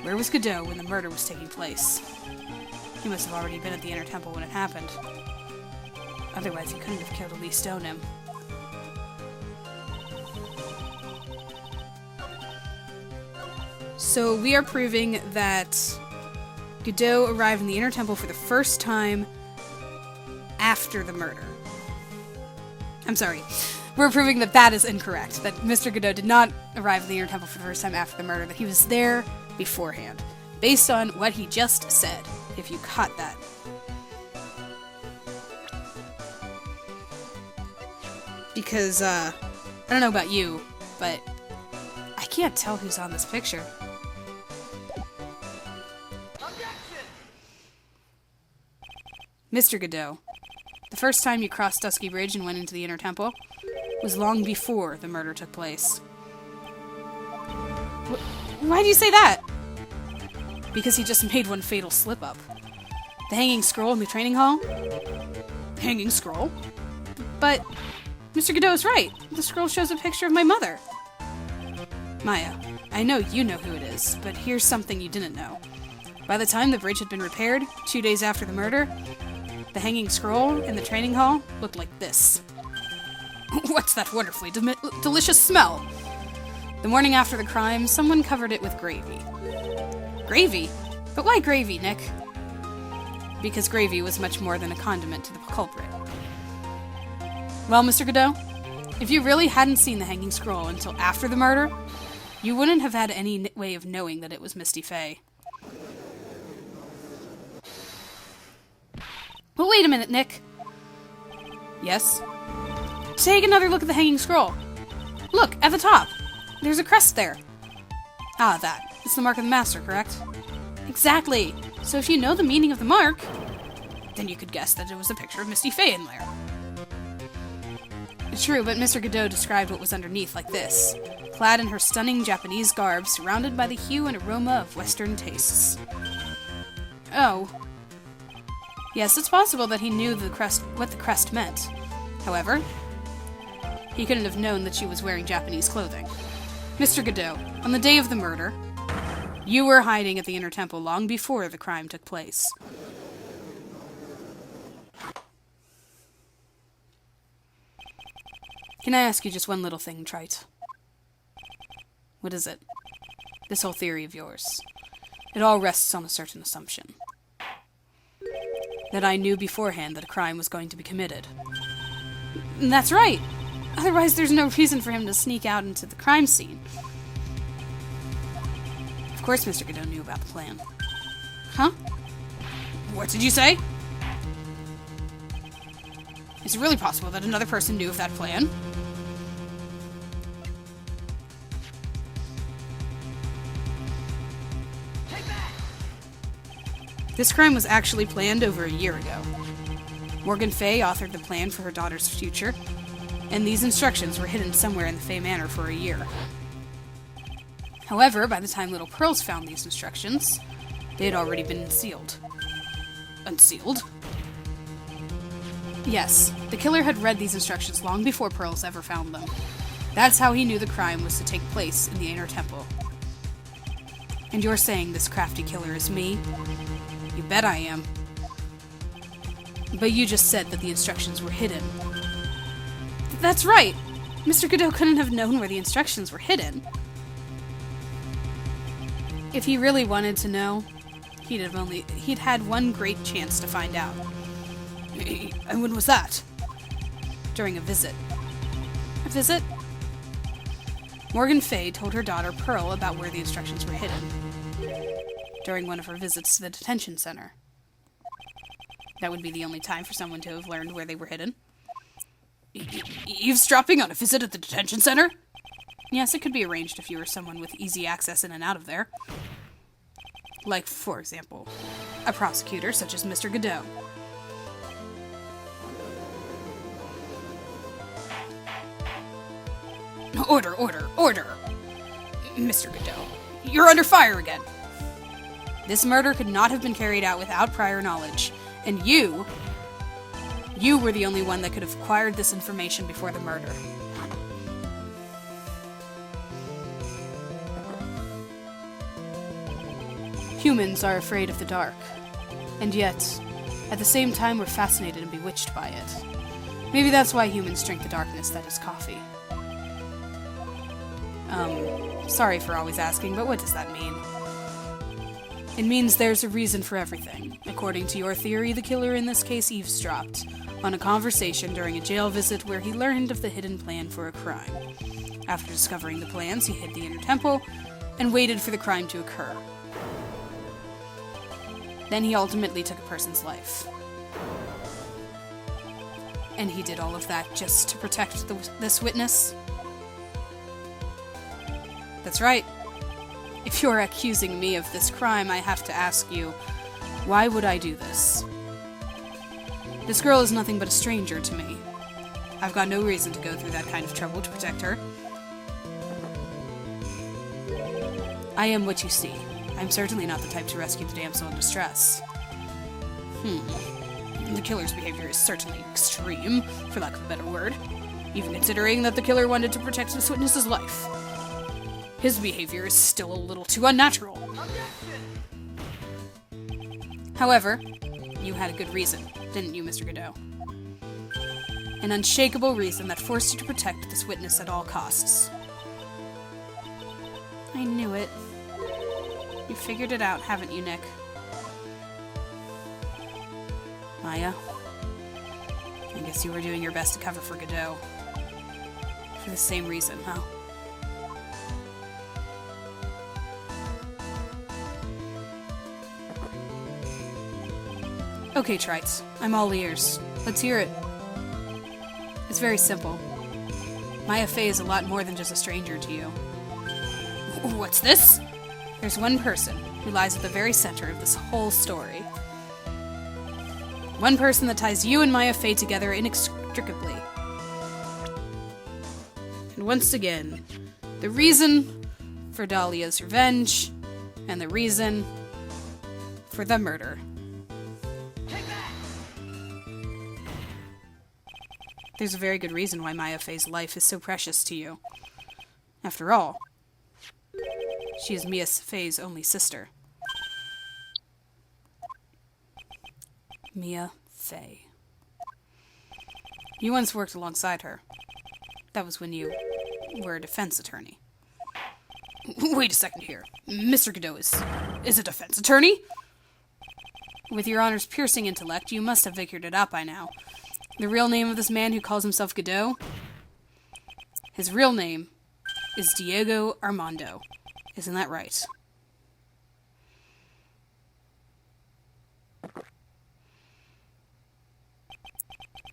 Where was Godot when the murder was taking place? He must have already been at the Inner Temple when it happened. Otherwise, he couldn't have killed Elise Stoneham. So we are proving that Godot arrived in the Inner Temple for the first time after the murder. I'm sorry. We're proving that that is incorrect. That Mr. Godot did not arrive in the Inner Temple for the first time after the murder. That he was there beforehand. Based on what he just said. If you caught that. Because, I don't know about you, but I can't tell who's on this picture. Mr. Godot, the first time you crossed Dusky Bridge and went into the Inner Temple was long before the murder took place. Why do you say that? Because he just made one fatal slip-up. The hanging scroll in the training hall? Hanging scroll? But Mr. Godot is right. The scroll shows a picture of my mother. Maya, I know you know who it is, but here's something you didn't know. By the time the bridge had been repaired, 2 days after the murder, the hanging scroll in the training hall looked like this. What's that wonderfully delicious smell? The morning after the crime, someone covered it with gravy. Gravy? But why gravy, Nick? Because gravy was much more than a condiment to the culprit. Well, Mr. Godot, if you really hadn't seen the hanging scroll until after the murder, you wouldn't have had any way of knowing that it was Misty Faye. But wait a minute, Nick. Yes? Take another look at the hanging scroll. Look, at the top. There's a crest there. Ah, that. It's the mark of the master, correct? Exactly. So if you know the meaning of the mark, then you could guess that it was a picture of Misty Faye in there. True, but Mr. Godot described what was underneath like this. Clad in her stunning Japanese garb, surrounded by the hue and aroma of Western tastes. Oh. Yes, it's possible that he knew what the crest meant. However, he couldn't have known that she was wearing Japanese clothing. Mr. Godot, on the day of the murder, you were hiding at the Inner Temple long before the crime took place. Can I ask you just one little thing, Trite? What is it? This whole theory of yours. It all rests on a certain assumption. That I knew beforehand that a crime was going to be committed. That's right! Otherwise there's no reason for him to sneak out into the crime scene. Of course Mr. Godot knew about the plan. Huh? What did you say? Is it really possible that another person knew of that plan? This crime was actually planned over a year ago. Morgan Fay authored the plan for her daughter's future, and these instructions were hidden somewhere in the Fay Manor for a year. However, by the time Little Pearls found these instructions, they had already been unsealed. Unsealed? Yes, the killer had read these instructions long before Pearls ever found them. That's how he knew the crime was to take place in the Inner Temple. And you're saying this crafty killer is me? You bet I am. But you just said that the instructions were hidden. That's right! Mr. Godot couldn't have known where the instructions were hidden. If he really wanted to know, he'd had one great chance to find out. And when was that? During a visit. A visit? Morgan Fay told her daughter Pearl about where the instructions were hidden. During one of her visits to the detention center. That would be the only time for someone to have learned where they were hidden. Eavesdropping on a visit at the detention center? Yes, it could be arranged if you were someone with easy access in and out of there. Like, for example, a prosecutor such as Mr. Godot. Order, order, order! Mr. Godot, you're under fire again! This murder could not have been carried out without prior knowledge, and you were the only one that could have acquired this information before the murder. Humans are afraid of the dark, and yet, at the same time, we're fascinated and bewitched by it. Maybe that's why humans drink the darkness that is coffee. Sorry for always asking, but what does that mean? It means there's a reason for everything. According to your theory, the killer in this case eavesdropped on a conversation during a jail visit where he learned of the hidden plan for a crime. After discovering the plans, he hid the Inner Temple and waited for the crime to occur. Then he ultimately took a person's life. And he did all of that just to protect this witness? That's right. If you're accusing me of this crime, I have to ask you, why would I do this? This girl is nothing but a stranger to me. I've got no reason to go through that kind of trouble to protect her. I am what you see. I'm certainly not the type to rescue the damsel in distress. The killer's behavior is certainly extreme, for lack of a better word, even considering that the killer wanted to protect this witness's life. His behavior is still a little too unnatural. However, you had a good reason, didn't you, Mr. Godot? An unshakable reason that forced you to protect this witness at all costs. I knew it. You figured it out, haven't you, Nick? Maya? I guess you were doing your best to cover for Godot. For the same reason, huh? Okay, Trites. I'm all ears. Let's hear it. It's very simple. Maya Fey is a lot more than just a stranger to you. What's this? There's one person who lies at the very center of this whole story. One person that ties you and Maya Fey together inextricably. And once again, the reason for Dahlia's revenge, and the reason for the murder. There's a very good reason why Maya Fey's life is so precious to you. After all, she is Mia Fey's only sister. Mia Fey. You once worked alongside her. That was when you were a defense attorney. Wait a second here. Mr. Godot is a defense attorney? With your Honor's piercing intellect, you must have figured it out by now. The real name of this man who calls himself Godot? His real name is Diego Armando. Isn't that right?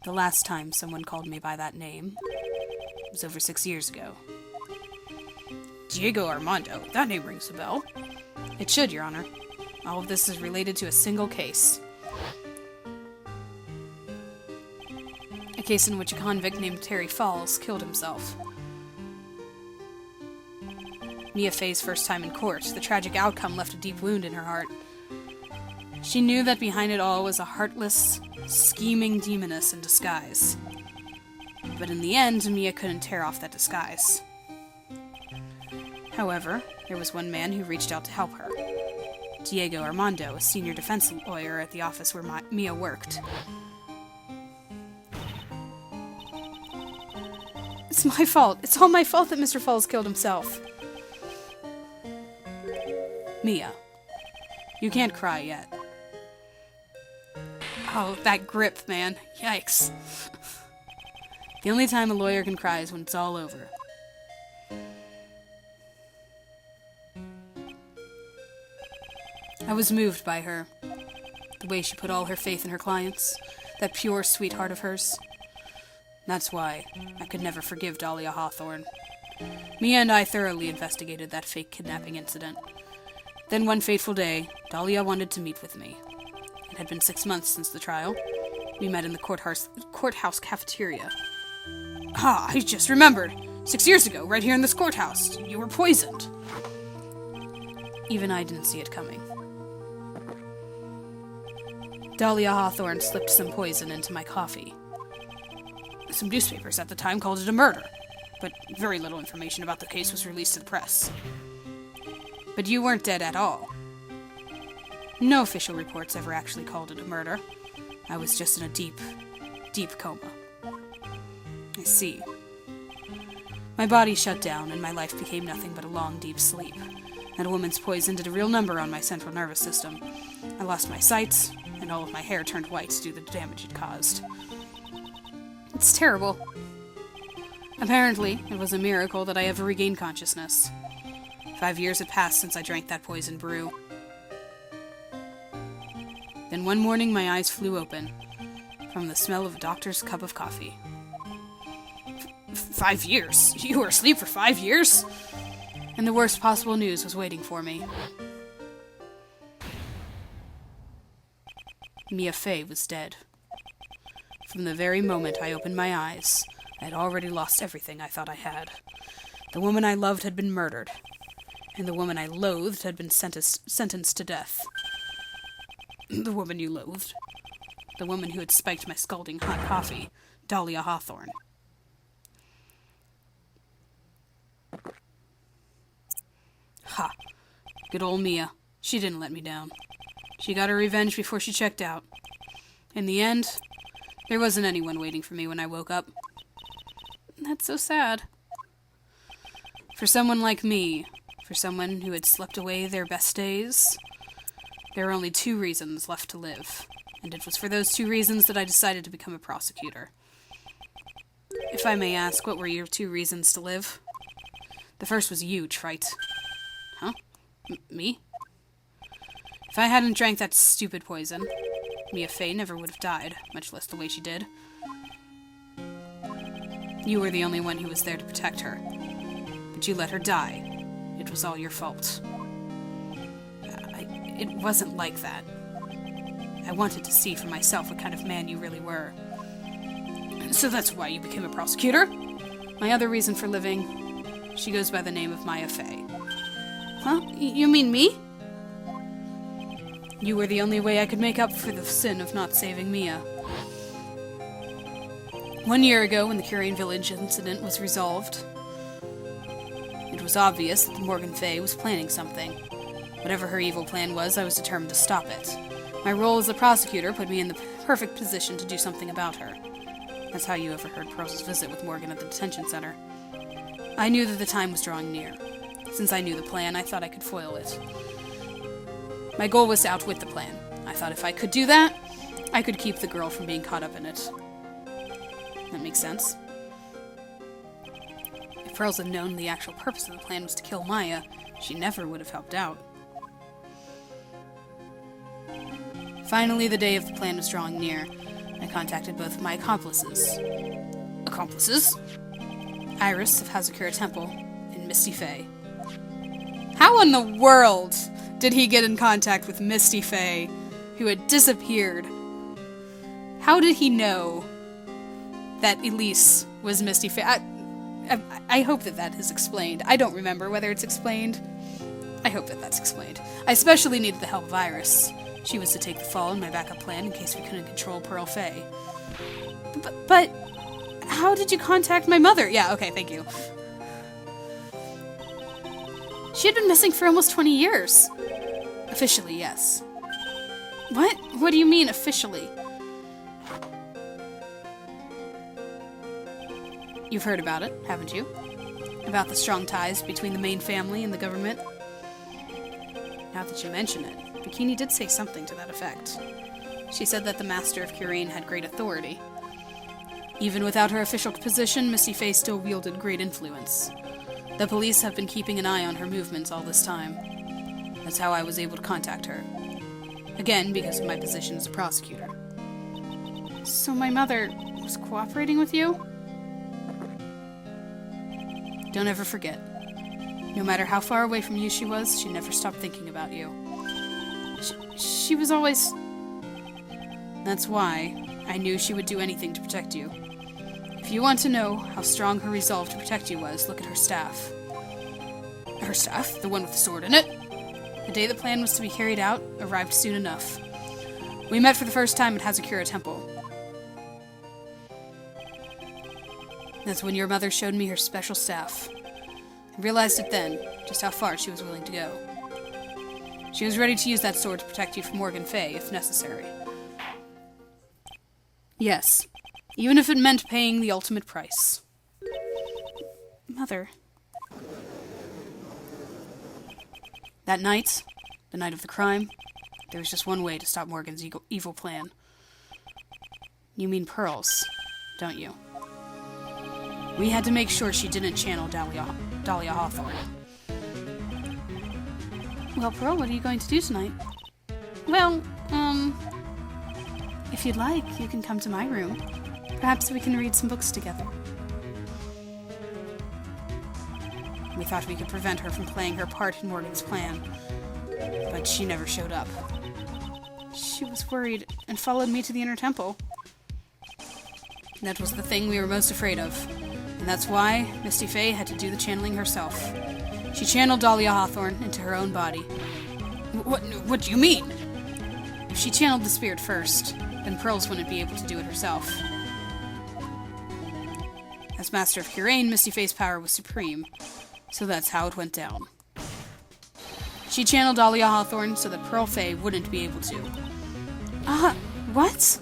The last time someone called me by that name was over 6 years ago. Diego Armando. That name rings a bell. It should, Your Honor. All of this is related to a single case. A case in which a convict named Terry Falls killed himself. Mia Fey's first time in court, the tragic outcome left a deep wound in her heart. She knew that behind it all was a heartless, scheming demoness in disguise. But in the end, Mia couldn't tear off that disguise. However, there was one man who reached out to help her. Diego Armando, a senior defense lawyer at the office where Mia worked. It's my fault. It's all my fault that Mr. Falls killed himself. Mia, you can't cry yet. Oh, that grip, man. Yikes. The only time a lawyer can cry is when it's all over. I was moved by her. The way she put all her faith in her clients. That pure sweetheart of hers. That's why I could never forgive Dahlia Hawthorne. Mia and I thoroughly investigated that fake kidnapping incident. Then one fateful day, Dahlia wanted to meet with me. It had been 6 months since the trial. We met in the courthouse cafeteria. Ah, I just remembered. 6 years ago, right here in this courthouse, you were poisoned. Even I didn't see it coming. Dahlia Hawthorne slipped some poison into my coffee. Some newspapers at the time called it a murder, but very little information about the case was released to the press. But you weren't dead at all. No official reports ever actually called it a murder. I was just in a deep, deep coma. I see. My body shut down, and my life became nothing but a long, deep sleep. That woman's poison did a real number on my central nervous system. I lost my sight, and all of my hair turned white due to the damage it caused. It's terrible. Apparently, it was a miracle that I ever regained consciousness. 5 years had passed since I drank that poison brew. Then one morning my eyes flew open from the smell of a doctor's cup of coffee. 5 years? You were asleep for 5 years? And the worst possible news was waiting for me. Mia Fey was dead. From the very moment I opened my eyes, I had already lost everything I thought I had. The woman I loved had been murdered, and the woman I loathed had been sentenced to death. The woman you loathed. The woman who had spiked my scalding hot coffee, Dahlia Hawthorne. Ha! Good old Mia. She didn't let me down. She got her revenge before she checked out. In the end, there wasn't anyone waiting for me when I woke up. That's so sad. For someone like me, for someone who had slept away their best days, there were only 2 reasons left to live, and it was for those 2 reasons that I decided to become a prosecutor. If I may ask, what were your 2 reasons to live? The first was you, trite. Huh? Me? If I hadn't drank that stupid poison, Mia Fey never would have died, much less the way she did. You were the only one who was there to protect her. But you let her die. It was all your fault. It wasn't like that. I wanted to see for myself what kind of man you really were. So that's why you became a prosecutor? My other reason for living, she goes by the name of Mia Fey. Huh? You mean me? You were the only way I could make up for the sin of not saving Mia. 1 year ago, when the Curian Village incident was resolved, it was obvious that the Morgan Fey was planning something. Whatever her evil plan was, I was determined to stop it. My role as a prosecutor put me in the perfect position to do something about her. That's how you overheard Pearl's visit with Morgan at the detention center. I knew that the time was drawing near. Since I knew the plan, I thought I could foil it. My goal was to outwit the plan. I thought if I could do that, I could keep the girl from being caught up in it. That makes sense. If Pearls had known the actual purpose of the plan was to kill Maya, she never would have helped out. Finally, the day of the plan was drawing near. I contacted both of my accomplices. Accomplices? Iris of Hazakura Temple and Misty Faye. How in the world did he get in contact with Misty Faye, who had disappeared? How did he know that Elise was Misty Faye? I hope that that is explained. I don't remember whether it's explained. I hope that that's explained. I especially needed the help of Iris. She was to take the fall in my backup plan in case we couldn't control Pearl Faye. But how did you contact my mother? Yeah, okay, thank you. She had been missing for almost 20 years. Officially, yes. What? What do you mean, officially? You've heard about it, haven't you? About the strong ties between the main family and the government? Now that you mention it, Bikini did say something to that effect. She said that the Master of Kurain had great authority. Even without her official position, Misty Faye still wielded great influence. The police have been keeping an eye on her movements all this time. That's how I was able to contact her. Again, because of my position as a prosecutor. So my mother was cooperating with you? Don't ever forget. No matter how far away from you she was, she never stopped thinking about you. She was always... That's why I knew she would do anything to protect you. If you want to know how strong her resolve to protect you was, look at her staff. Her staff? The one with the sword in it? The day the plan was to be carried out arrived soon enough. We met for the first time at Hazakura Temple. That's when your mother showed me her special staff. I realized it then, just how far she was willing to go. She was ready to use that sword to protect you from Morgan Faye, if necessary. Yes, even if it meant paying the ultimate price. Mother. That night, the night of the crime, there was just one way to stop Morgan's evil plan. You mean Pearls, don't you? We had to make sure she didn't channel Dahlia Hawthorne. Well, Pearl, what are you going to do tonight? Well, if you'd like, you can come to my room. Perhaps we can read some books together. We thought we could prevent her from playing her part in Morgan's plan, but she never showed up. She was worried and followed me to the inner temple. That was the thing we were most afraid of, and that's why Misty Faye had to do the channeling herself. She channeled Dahlia Hawthorne into her own body. What do you mean? If she channeled the spirit first, then Pearls wouldn't be able to do it herself. As Master of Kurain, Misty Faye's power was supreme, so that's how it went down. She channeled Dahlia Hawthorne so that Pearl Faye wouldn't be able to. What? What?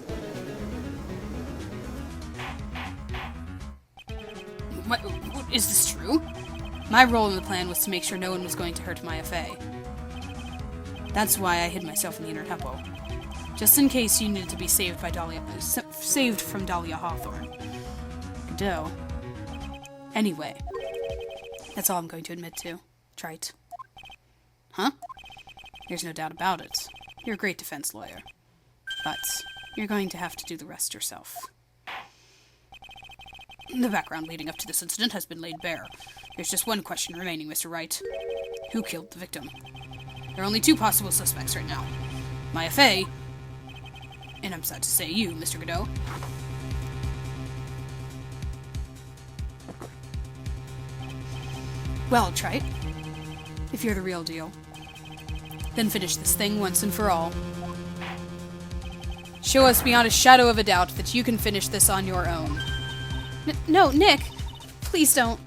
Is this true? My role in the plan was to make sure no one was going to hurt Maya Faye. That's why I hid myself in the inner temple. Just in case you needed to be saved from Dahlia Hawthorne. Doe. Anyway, that's all I'm going to admit to. Trite. Huh? There's no doubt about it. You're a great defense lawyer. But you're going to have to do the rest yourself. The background leading up to this incident has been laid bare. There's just one question remaining, Mr. Wright. Who killed the victim? There are only two possible suspects right now. Maya Faye, and I'm sad to say you, Mr. Godot. Well, Trite, if you're the real deal, then finish this thing once and for all. Show us beyond a shadow of a doubt that you can finish this on your own. No, Nick! Please don't.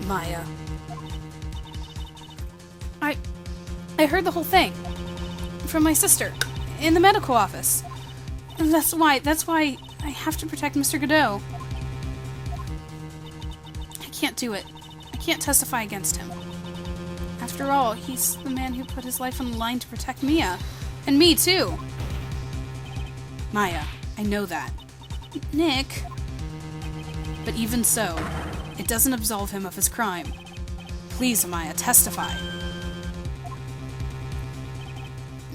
Maya. I heard the whole thing. From my sister. In the medical office. And that's why I have to protect Mr. Godot. I can't do it. I can't testify against him. After all, he's the man who put his life on the line to protect Mia. And me, too. Maya, I know that. Nick. But even so, it doesn't absolve him of his crime. Please, Maya, testify.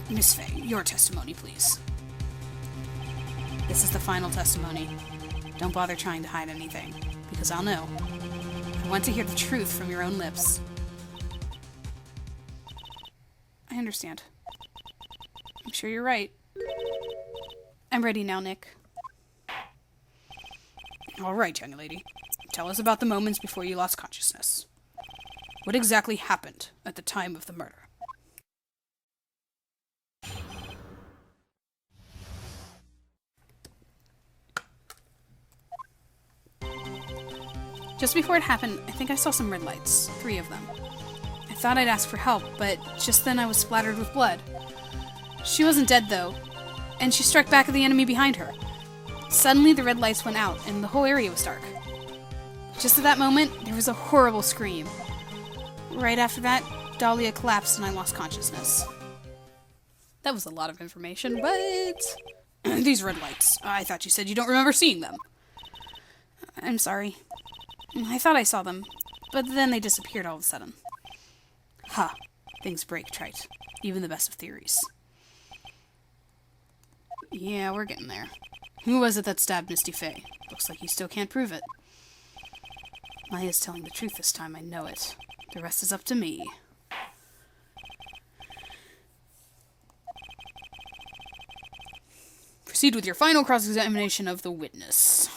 Miss Faye, your testimony, please. This is the final testimony. Don't bother trying to hide anything, because I'll know. I want to hear the truth from your own lips. I understand. I'm sure you're right. I'm ready now, Nick. All right, young lady. Tell us about the moments before you lost consciousness. What exactly happened at the time of the murder? Just before it happened, I think I saw some red lights. 3 of them. I thought I'd ask for help, but just then I was splattered with blood. She wasn't dead, though, and she struck back at the enemy behind her. Suddenly, the red lights went out, and the whole area was dark. Just at that moment, there was a horrible scream. Right after that, Dahlia collapsed and I lost consciousness. That was a lot of information, but... These red lights. I thought you said you don't remember seeing them. I'm sorry. I thought I saw them, but then they disappeared all of a sudden. Ha! Things break, Trite. Even the best of theories. Yeah, we're getting there. Who was it that stabbed Misty Faye? Looks like you still can't prove it. Maya's telling the truth this time, I know it. The rest is up to me. Proceed with your final cross-examination of the witness.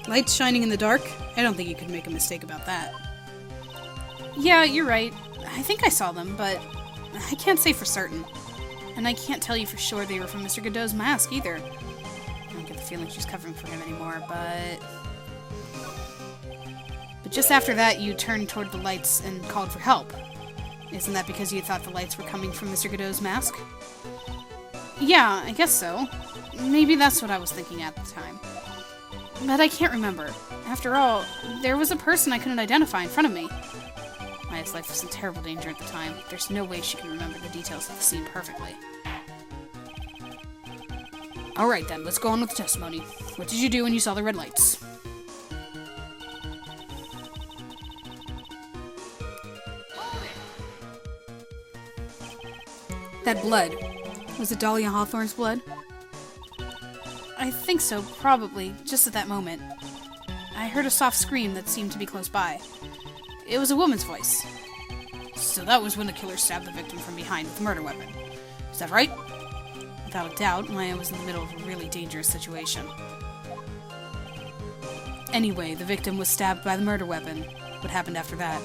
Lights shining in the dark? I don't think you could make a mistake about that. Yeah, you're right. I think I saw them, but I can't say for certain. And I can't tell you for sure they were from Mr. Godot's mask, either. I don't get the feeling she's covering for him anymore, but just after that, you turned toward the lights and called for help. Isn't that because you thought the lights were coming from Mr. Godot's mask? Yeah, I guess so. Maybe that's what I was thinking at the time. But I can't remember. After all, there was a person I couldn't identify in front of me. Maya's life was in terrible danger at the time. There's no way she can remember the details of the scene perfectly. Alright then, let's go on with the testimony. What did you do when you saw the red lights? That blood. Was it Dahlia Hawthorne's blood? I think so, probably, just at that moment. I heard a soft scream that seemed to be close by. It was a woman's voice. So that was when the killer stabbed the victim from behind with a murder weapon. Is that right? Without a doubt, Maya was in the middle of a really dangerous situation. Anyway, the victim was stabbed by the murder weapon. What happened after that?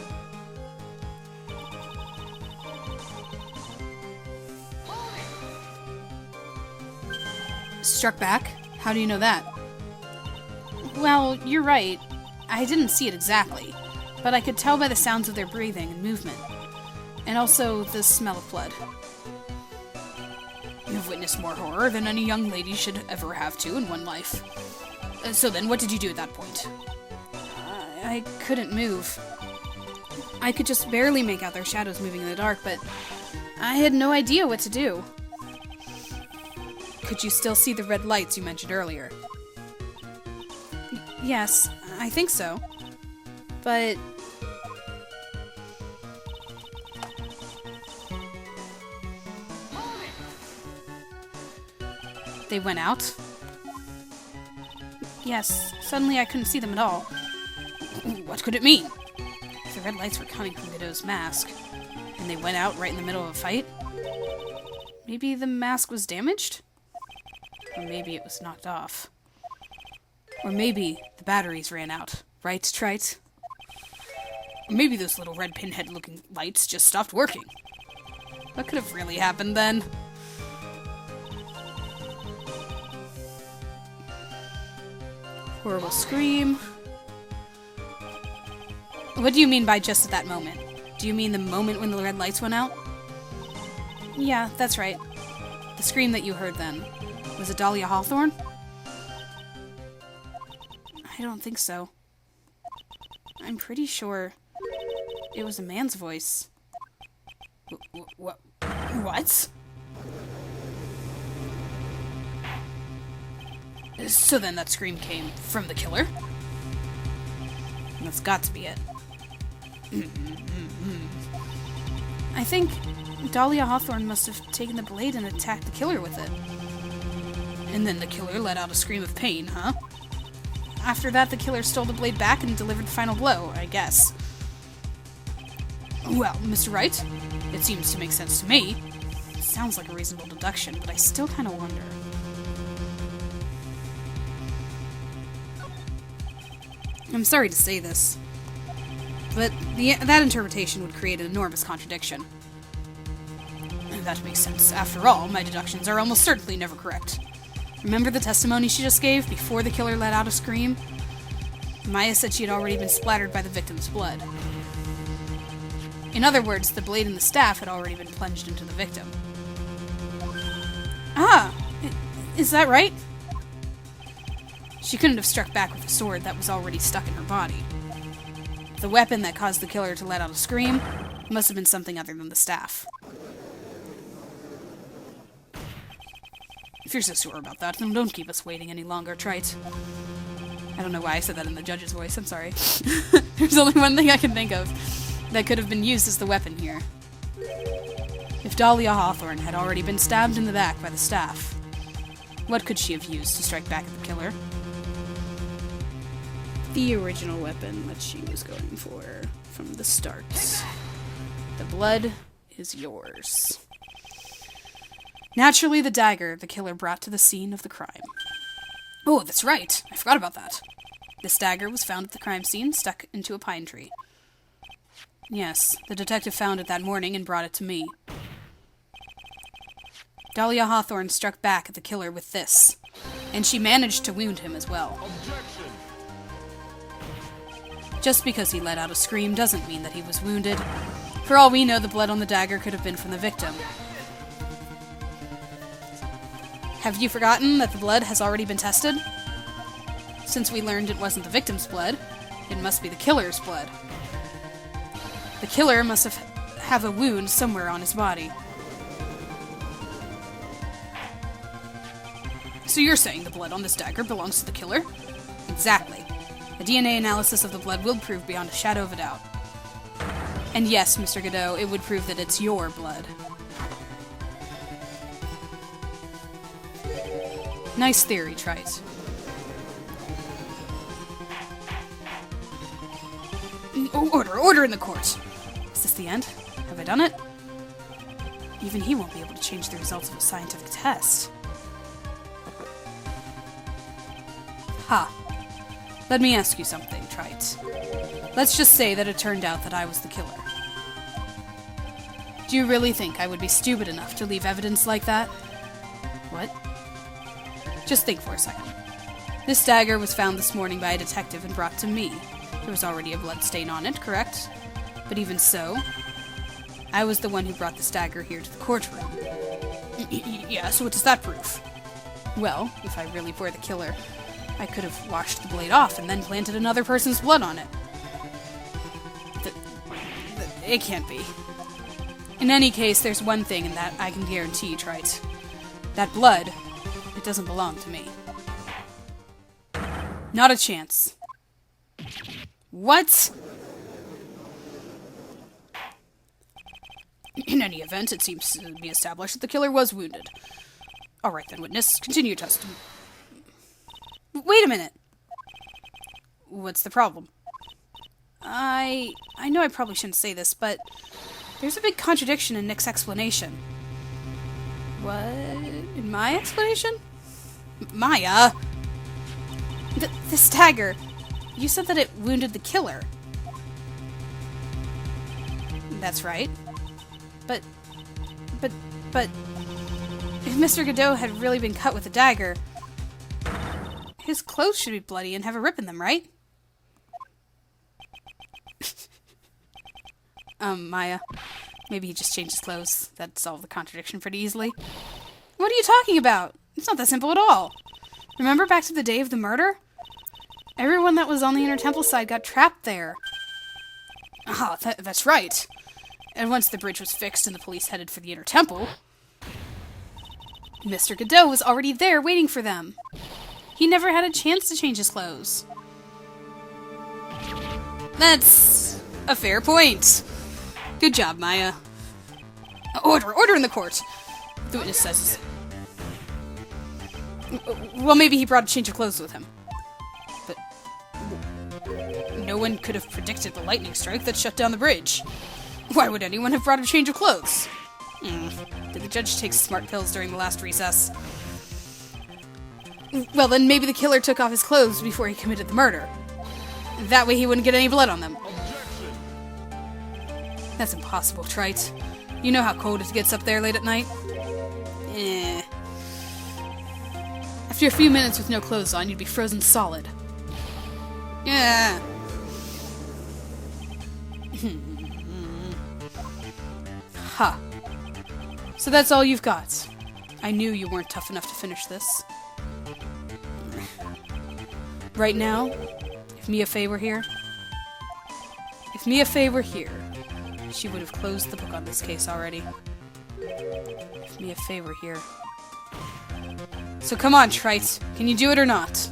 Struck back? How do you know that? Well, you're right. I didn't see it exactly, but I could tell by the sounds of their breathing and movement, and also the smell of blood. You've witnessed more horror than any young lady should ever have to in one life. So then, what did you do at that point? I couldn't move. I could just barely make out their shadows moving in the dark, but I had no idea what to do. Could you still see the red lights you mentioned earlier? Yes, I think so. But... they went out? Yes, suddenly I couldn't see them at all. What could it mean? If the red lights were coming from Godot's mask, and they went out right in the middle of a fight? Maybe the mask was damaged? Or maybe it was knocked off. Or maybe the batteries ran out. Right, Trite? Or maybe those little red pinhead-looking lights just stopped working. What could have really happened then? Horrible scream. What do you mean by just at that moment? Do you mean the moment when the red lights went out? Yeah, that's right. The scream that you heard then. Was it Dahlia Hawthorne? I don't think so. I'm pretty sure it was a man's voice. What? So then that scream came from the killer? That's got to be it. I think Dahlia Hawthorne must have taken the blade and attacked the killer with it. And then the killer let out a scream of pain, huh? After that, the killer stole the blade back and delivered the final blow, I guess. Well, Mr. Wright, it seems to make sense to me. It sounds like a reasonable deduction, but I still kind of wonder. I'm sorry to say this, but that interpretation would create an enormous contradiction. And that makes sense. After all, my deductions are almost certainly never correct. Remember the testimony she just gave before the killer let out a scream? Maya said she had already been splattered by the victim's blood. In other words, the blade and the staff had already been plunged into the victim. Ah! Is that right? She couldn't have struck back with a sword that was already stuck in her body. The weapon that caused the killer to let out a scream must have been something other than the staff. If you're so sure about that, then don't keep us waiting any longer, Trite. I don't know why I said that in the judge's voice, I'm sorry. There's only one thing I can think of that could have been used as the weapon here. If Dahlia Hawthorne had already been stabbed in the back by the staff, what could she have used to strike back at the killer? The original weapon that she was going for from the start. The blood is yours. Naturally, the dagger the killer brought to the scene of the crime. Oh, that's right. I forgot about that. This dagger was found at the crime scene, stuck into a pine tree. Yes, the detective found it that morning and brought it to me. Dahlia Hawthorne struck back at the killer with this, and she managed to wound him as well. Objection. Just because he let out a scream doesn't mean that he was wounded. For all we know, the blood on the dagger could have been from the victim. Have you forgotten that the blood has already been tested? Since we learned it wasn't the victim's blood, it must be the killer's blood. The killer must have a wound somewhere on his body. So you're saying the blood on this dagger belongs to the killer? Exactly. A DNA analysis of the blood will prove beyond a shadow of a doubt. And yes, Mr. Godot, it would prove that it's your blood. Nice theory, Trite. Order in the court! Is this the end? Have I done it? Even he won't be able to change the results of a scientific test. Ha. Let me ask you something, Trite. Let's just say that it turned out that I was the killer. Do you really think I would be stupid enough to leave evidence like that? What? Just think for a second. This dagger was found this morning by a detective and brought to me. There was already a blood stain on it, correct? But even so, I was the one who brought this dagger here to the courtroom. Yeah, so what does that prove? Well, if I really were the killer, I could have washed the blade off and then planted another person's blood on it. It can't be. In any case, there's one thing in that I can guarantee, Trite. That blood, it doesn't belong to me. Not a chance. What? In any event, it seems to be established that the killer was wounded. Alright then, witness, continue testimony. Wait a minute! What's the problem? I know I probably shouldn't say this, but there's a big contradiction in Nick's explanation. What? In my explanation? Maya! This dagger, you said that it wounded the killer. That's right. But if Mr. Godot had really been cut with a dagger, his clothes should be bloody and have a rip in them, right? Maya. Maybe he just changed his clothes. That'd solve the contradiction pretty easily. What are you talking about? It's not that simple at all. Remember back to the day of the murder? Everyone that was on the Inner Temple side got trapped there. Ah, that's right. And once the bridge was fixed and the police headed for the Inner Temple, Mr. Godot was already there waiting for them. He never had a chance to change his clothes. That's a fair point. Good job, Maya. Order in the court. The witness says. Well, maybe he brought a change of clothes with him. But no one could have predicted the lightning strike that shut down the bridge. Why would anyone have brought a change of clothes? Did the judge take smart pills during the last recess? Well, then maybe the killer took off his clothes before he committed the murder. That way he wouldn't get any blood on them. That's impossible, Trite. You know how cold it gets up there late at night? After a few minutes with no clothes on, you'd be frozen solid. Yeah. Ha. So that's all you've got. I knew you weren't tough enough to finish this. Right now, if Mia Fey were here, she would have closed the book on this case already. If Mia Fey were here. So come on, Trite. Can you do it or not?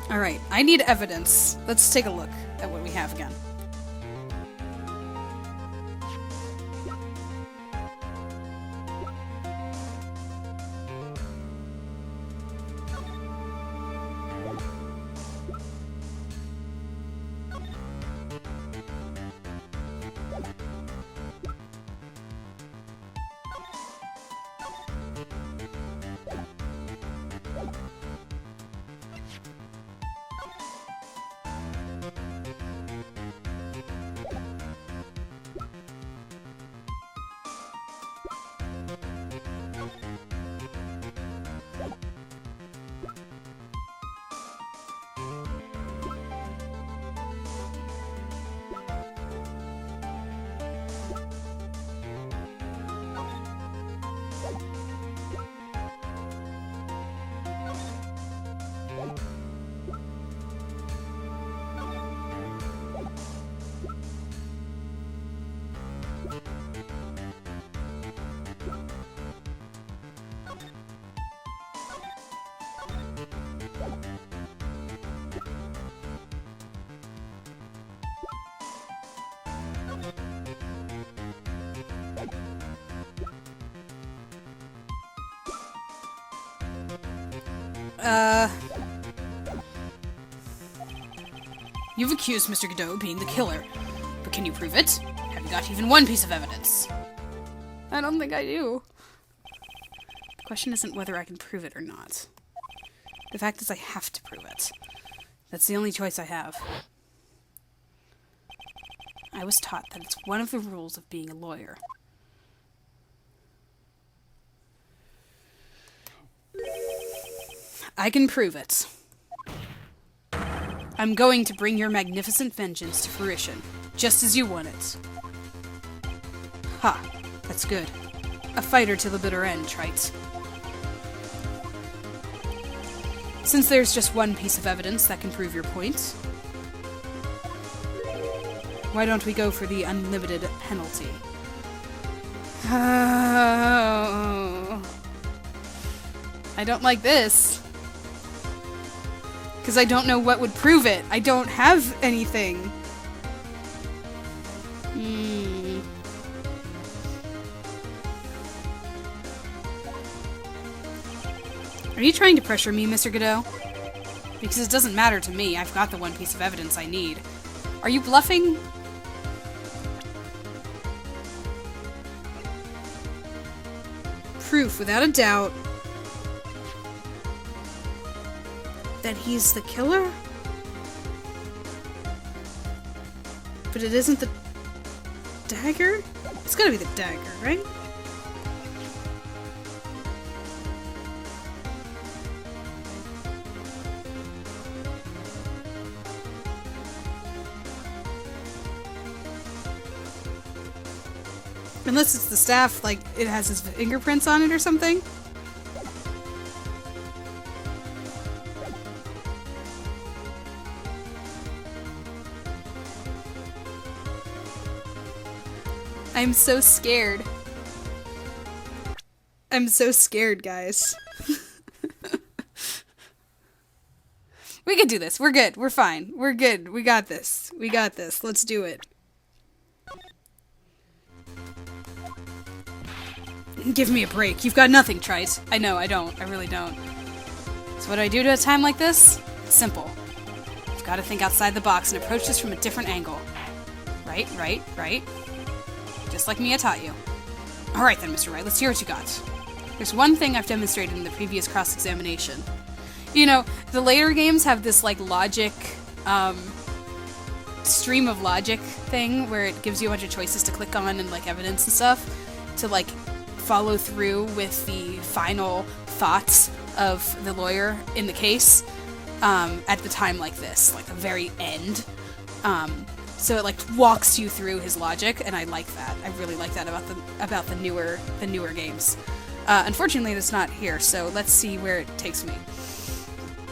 Alright, I need evidence. Let's take a look at what we have again. You've accused Mr. Godot of being the killer, but can you prove it? Have you got even one piece of evidence? I don't think I do. The question isn't whether I can prove it or not. The fact is I have to prove it. That's the only choice I have. I was taught that it's one of the rules of being a lawyer. I can prove it. I'm going to bring your magnificent vengeance to fruition, just as you want it. Ha, that's good. A fighter to the bitter end, Trite. Since there's just one piece of evidence that can prove your point, why don't we go for the unlimited penalty? Oh. I don't like this. Because I don't know what would prove it. I don't have anything. Are you trying to pressure me, Mr. Godot? Because it doesn't matter to me. I've got the one piece of evidence I need. Are you bluffing? Proof, without a doubt, that he's the killer? But it isn't the dagger? It's gotta be the dagger, right? Unless it's the staff, like, it has his fingerprints on it or something. I'm so scared. I'm so scared, guys. We can do this. We're good. We're fine. We're good. We got this. We got this. Let's do it. Give me a break. You've got nothing, Trite. I know, I don't. I really don't. So what do I do at a time like this? It's simple. I've got to think outside the box and approach this from a different angle. Right, right, right. Just like Mia taught you. Alright then, Mr. Wright, let's hear what you got. There's one thing I've demonstrated in the previous cross-examination. You know, the later games have this, like, logic, stream of logic thing where it gives you a bunch of choices to click on and, like, evidence and stuff to, like, follow through with the final thoughts of the lawyer in the case at the time like this, like the very end. So it, like, walks you through his logic, and I like that. I really like that about the newer games. Unfortunately, it's not here, so let's see where it takes me.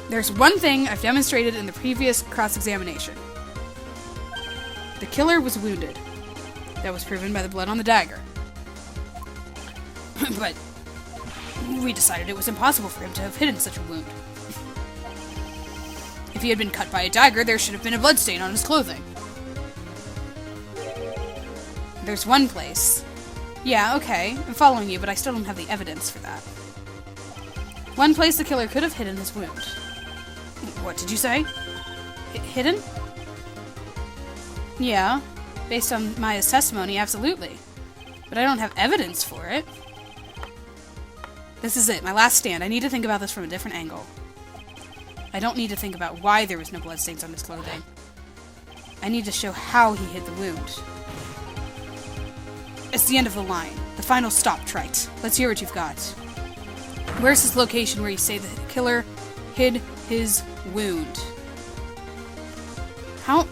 There's one thing I've demonstrated in the previous cross-examination. The killer was wounded. That was proven by the blood on the dagger. But we decided it was impossible for him to have hidden such a wound. If he had been cut by a dagger, there should have been a bloodstain on his clothing. There's one place. Yeah, okay, I'm following you, but I still don't have the evidence for that. One place the killer could have hidden his wound. What did you say? Hidden? Yeah, based on Maya's testimony, absolutely. But I don't have evidence for it. This is it, my last stand. I need to think about this from a different angle. I don't need to think about why there was no bloodstains on his clothing. I need to show how he hid the wound. It's the end of the line. The final stop, Trite. Let's hear what you've got. Where's his location where you say the killer hid his wound? How...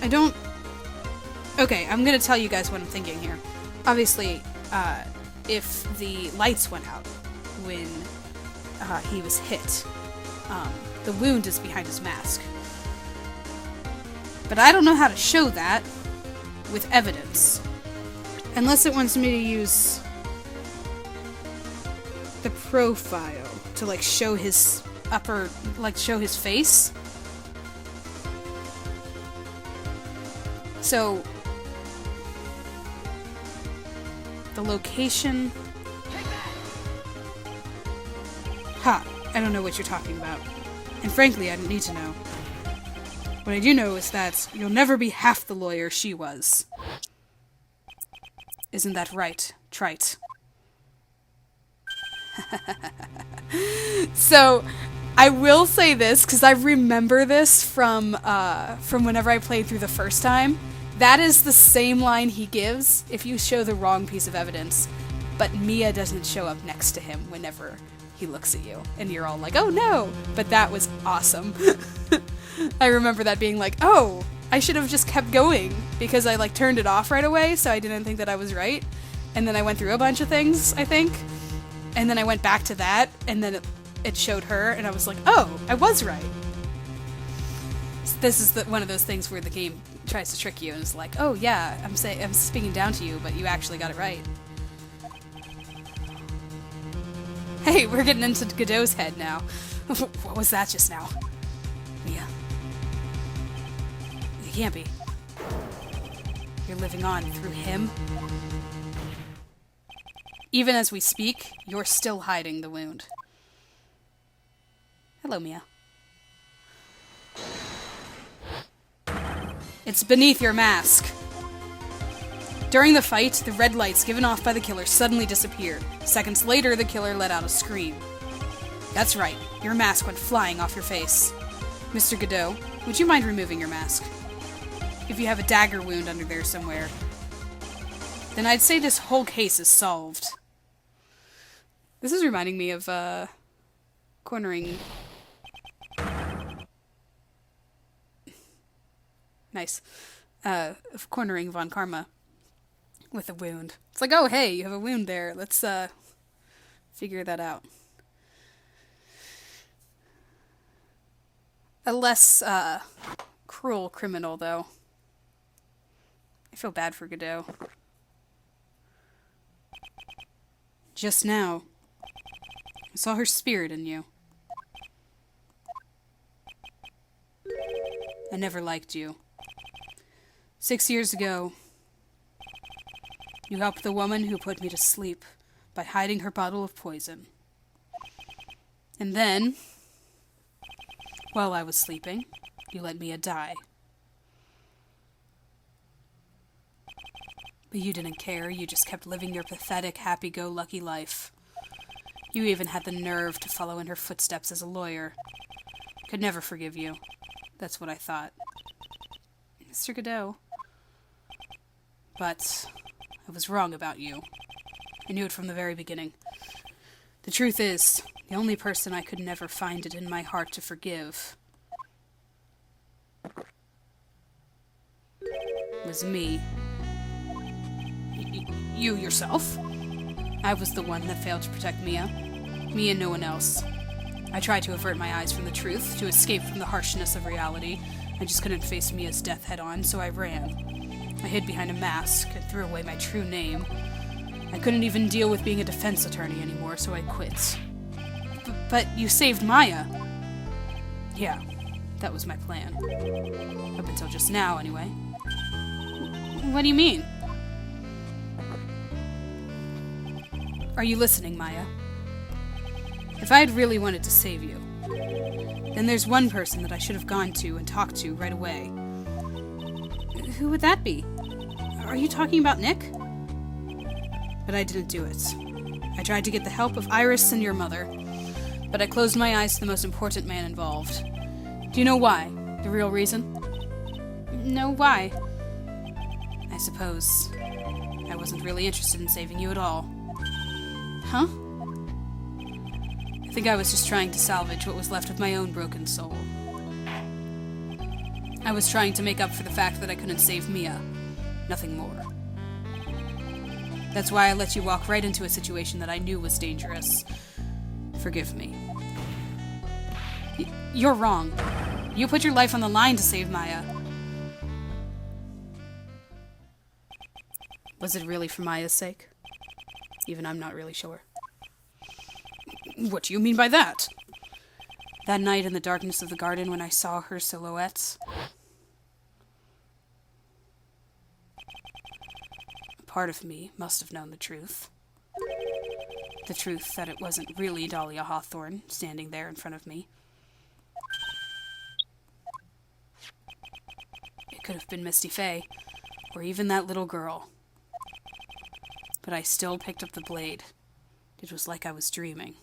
I don't... Okay, I'm gonna tell you guys what I'm thinking here. Obviously, if the lights went out when he was hit, the wound is behind his mask. But I don't know how to show that with evidence. Unless it wants me to use the profile to, like, show his upper... like, show his face. So... the location... Ha! I don't know what you're talking about. And frankly, I don't need to know. What I do know is that you'll never be half the lawyer she was. Isn't that right, Trite? So, I will say this, because I remember this from whenever I played through the first time. That is the same line he gives if you show the wrong piece of evidence, but Mia doesn't show up next to him whenever he looks at you, and you're all like, oh no! But that was awesome. I remember that being like, oh, I should have just kept going, because I, like, turned it off right away, so I didn't think that I was right, and then I went through a bunch of things, I think, and then I went back to that, and then it showed her, and I was like, oh, I was right. This is one of those things where the game tries to trick you, and it's like, oh yeah, I'm speaking down to you, but you actually got it right. Hey, we're getting into Godot's head now. What was that just now? Mia. It can't be. You're living on through him? Even as we speak, you're still hiding the wound. Hello, Mia. It's beneath your mask. During the fight, the red lights given off by the killer suddenly disappeared. Seconds later, the killer let out a scream. That's right, your mask went flying off your face. Mr. Godot, would you mind removing your mask? If you have a dagger wound under there somewhere, then I'd say this whole case is solved. This is reminding me of, cornering... Nice. Of cornering Von Karma with a wound. It's like, oh, hey, you have a wound there. Let's, figure that out. A less, cruel criminal, though. I feel bad for Godot. Just now, I saw her spirit in you. I never liked you. 6 years ago, you helped the woman who put me to sleep by hiding her bottle of poison. And then, while I was sleeping, you let Mia die. But you didn't care, you just kept living your pathetic, happy-go-lucky life. You even had the nerve to follow in her footsteps as a lawyer. Could never forgive you. That's what I thought. Mr. Godot. But I was wrong about you. I knew it from the very beginning. The truth is, the only person I could never find it in my heart to forgive was me. You yourself? I was the one that failed to protect Mia. Me and no one else. I tried to avert my eyes from the truth, to escape from the harshness of reality. I just couldn't face Mia's death head-on, so I ran. I hid behind a mask and threw away my true name. I couldn't even deal with being a defense attorney anymore, so I quit. But you saved Maya. Yeah, that was my plan. Up until just now, anyway. What do you mean? Are you listening, Maya? If I had really wanted to save you, then there's one person that I should have gone to and talked to right away. Who would that be? Are you talking about Nick? But I didn't do it. I tried to get the help of Iris and your mother, but I closed my eyes to the most important man involved. Do you know why? The real reason? No, why? I suppose I wasn't really interested in saving you at all. Huh? I think I was just trying to salvage what was left of my own broken soul. I was trying to make up for the fact that I couldn't save Mia. Nothing more. That's why I let you walk right into a situation that I knew was dangerous. Forgive me. You're wrong. You put your life on the line to save Maya. Was it really for Maya's sake? Even I'm not really sure. What do you mean by that? That night in the darkness of the garden when I saw her silhouettes. A part of me must have known the truth. The truth that it wasn't really Dahlia Hawthorne standing there in front of me. It could have been Misty Faye, or even that little girl. But I still picked up the blade. It was like I was dreaming.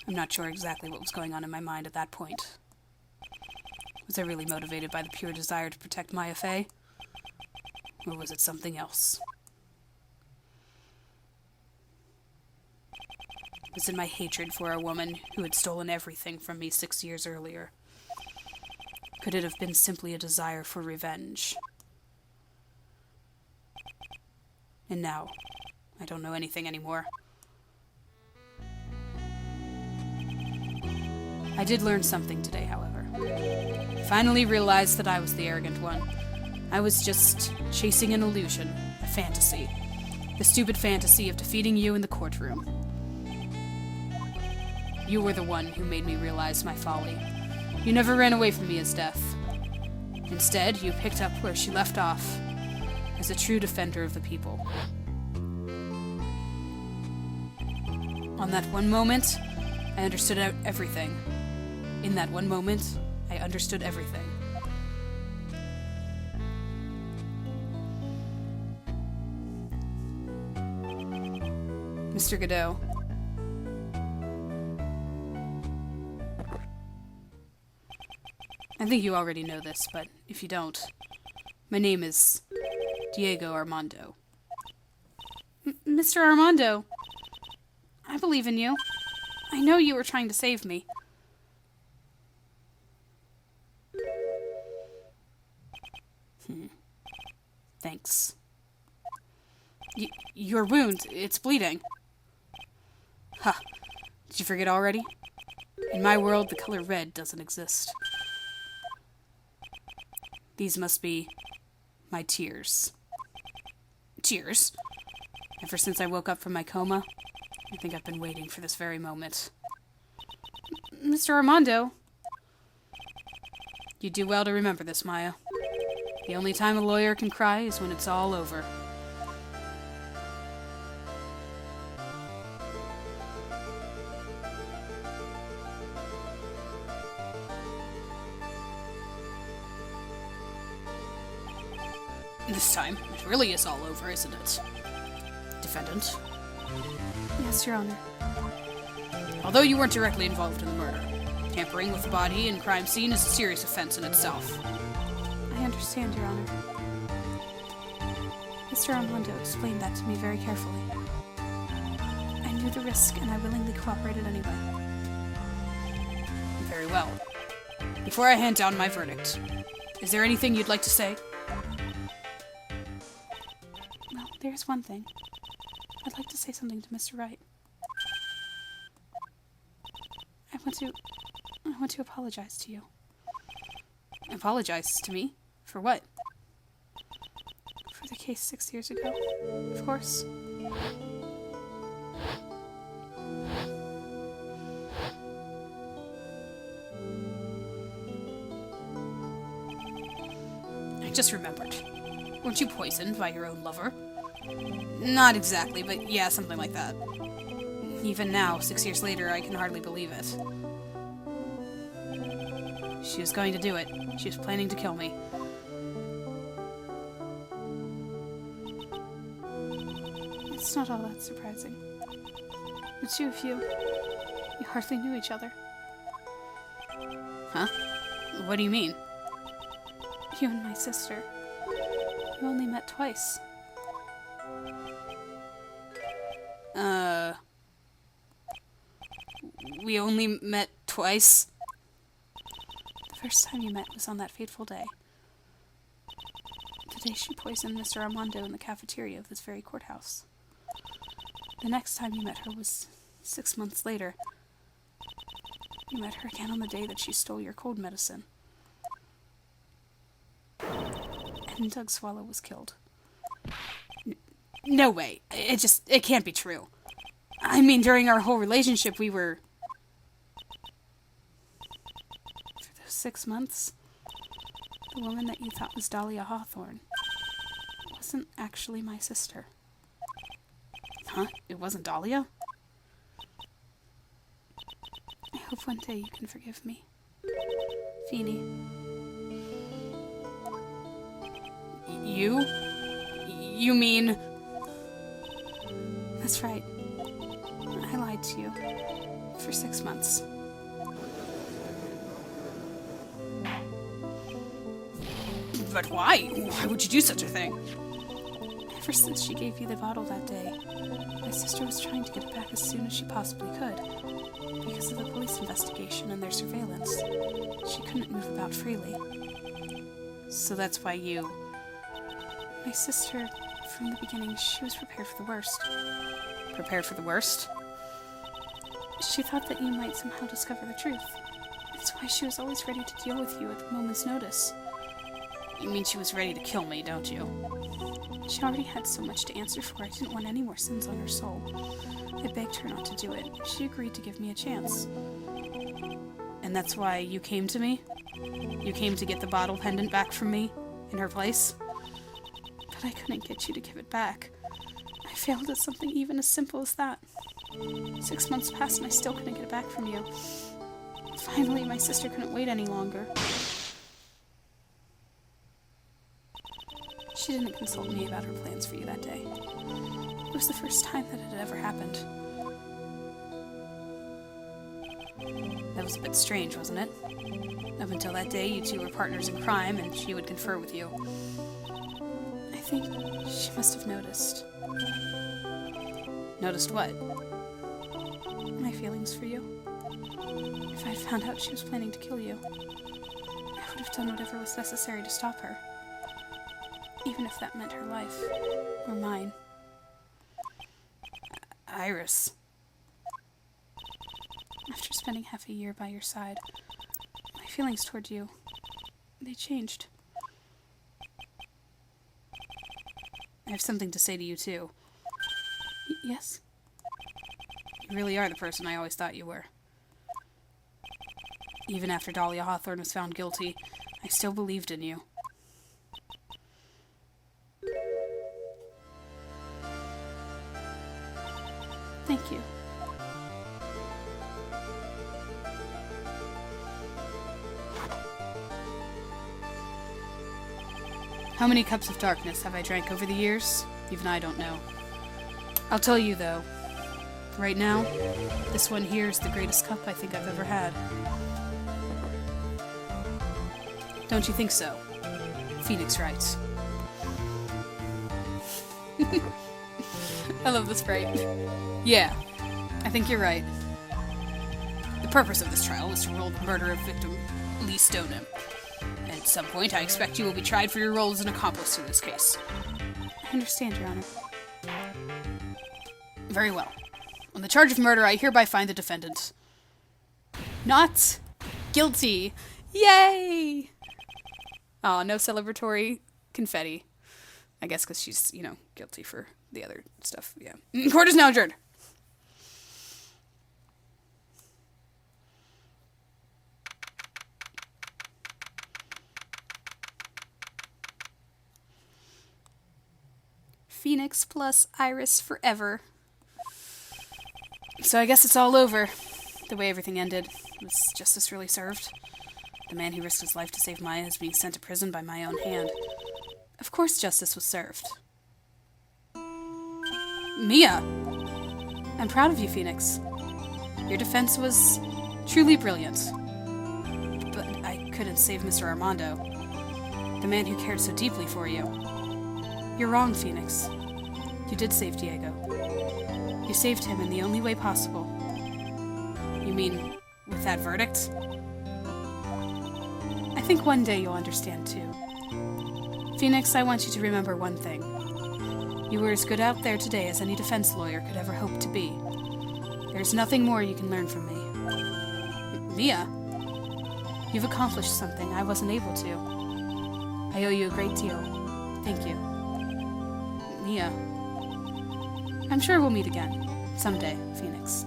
I'm not sure exactly what was going on in my mind at that point. Was I really motivated by the pure desire to protect Maya Faye? Or was it something else? Was it my hatred for a woman who had stolen everything from me 6 years earlier? Could it have been simply a desire for revenge? And now, I don't know anything anymore. I did learn something today, however. I finally realized that I was the arrogant one. I was just chasing an illusion, a fantasy. The stupid fantasy of defeating you in the courtroom. You were the one who made me realize my folly. You never ran away from Mia's death. Instead, you picked up where she left off, as a true defender of the people. On that one moment, I understood everything. In that one moment, I understood everything. Mr. Godot. I think you already know this, but if you don't, my name is Diego Armando. Mr. Armando, I believe in you. I know you were trying to save me. Thanks. Your wound, it's bleeding. Huh. Did you forget already? In my world, the color red doesn't exist. These must be my tears. Tears? Ever since I woke up from my coma, I think I've been waiting for this very moment. Mr. Armando. You do well to remember this, Maya. The only time a lawyer can cry is when it's all over. This time, it really is all over, isn't it? Defendant? Yes, Your Honor. Although you weren't directly involved in the murder, tampering with the body and crime scene is a serious offense in itself. I understand, Your Honor. Mr. Armando explained that to me very carefully. I knew the risk, and I willingly cooperated anyway. Very well. Before I hand down my verdict, is there anything you'd like to say? Well, there's one thing. I'd like to say something to Mr. Wright. I want to apologize to you. Apologize to me? For what? For the case 6 years ago, of course. I just remembered. Weren't you poisoned by your own lover? Not exactly, but yeah, something like that. Even now, 6 years later, I can hardly believe it. She was going to do it. She was planning to kill me. It's not all that surprising. The two of you hardly knew each other. Huh? What do you mean? You and my sister. You only met twice. We only met twice? The first time you met was on that fateful day. The day she poisoned Mr. Armando in the cafeteria of this very courthouse. The next time you met her was 6 months later. You met her again on the day that she stole your cold medicine. And Doug Swallow was killed. No way. It can't be true. I mean, during our whole relationship, we were... For those 6 months, the woman that you thought was Dahlia Hawthorne wasn't actually my sister. Huh? It wasn't Dahlia? I hope one day you can forgive me. Feeny. You? You mean... That's right. I lied to you. For 6 months. But why? Why would you do such a thing? Ever since she gave you the bottle that day, my sister was trying to get it back as soon as she possibly could. Because of the police investigation and their surveillance, she couldn't move about freely. So that's why you... My sister, from the beginning, she was prepared for the worst. Prepared for the worst? She thought that you might somehow discover the truth. That's why she was always ready to deal with you at the moment's notice. You mean she was ready to kill me, don't you? She already had so much to answer for. I didn't want any more sins on her soul. I begged her not to do it. She agreed to give me a chance. And that's why you came to me? You came to get the bottle pendant back from me? In her place? But I couldn't get you to give it back. I failed at something even as simple as that. 6 months passed and I still couldn't get it back from you. Finally, my sister couldn't wait any longer. She didn't consult me about her plans for you that day. It was the first time that it had ever happened. That was a bit strange, wasn't it? Up until that day, you two were partners in crime, and she would confer with you. I think she must have noticed. Noticed what? My feelings for you. If I'd found out she was planning to kill you, I would have done whatever was necessary to stop her. Even if that meant her life. Or mine. Iris. After spending half a year by your side, my feelings toward you, they changed. I have something to say to you, too. Yes? You really are the person I always thought you were. Even after Dahlia Hawthorne was found guilty, I still believed in you. Thank you. How many cups of darkness have I drank over the years? Even I don't know. I'll tell you, though. Right now, this one here is the greatest cup I think I've ever had. Don't you think so? Phoenix writes. I love this sprite. Yeah, I think you're right. The purpose of this trial was to rule the murder of victim Lee Stoneham. At some point, I expect you will be tried for your role as an accomplice in this case. I understand, Your Honor. Very well. On the charge of murder, I hereby find the defendant not guilty. Yay! Aw, no celebratory confetti. I guess because she's, guilty for the other stuff. Yeah. Court is now adjourned. Phoenix plus Iris forever. So I guess it's all over. The way everything ended. Was justice really served? The man who risked his life to save Maya is being sent to prison by my own hand. Of course justice was served. Mia! I'm proud of you, Phoenix. Your defense was truly brilliant. But I couldn't save Mr. Armando, the man who cared so deeply for you. You're wrong, Phoenix. You did save Diego. You saved him in the only way possible. You mean, with that verdict? I think one day you'll understand, too. Phoenix, I want you to remember one thing. You were as good out there today as any defense lawyer could ever hope to be. There's nothing more you can learn from me. Mia, you've accomplished something I wasn't able to. I owe you a great deal. Thank you. Mia, I'm sure we'll meet again. Someday, Phoenix.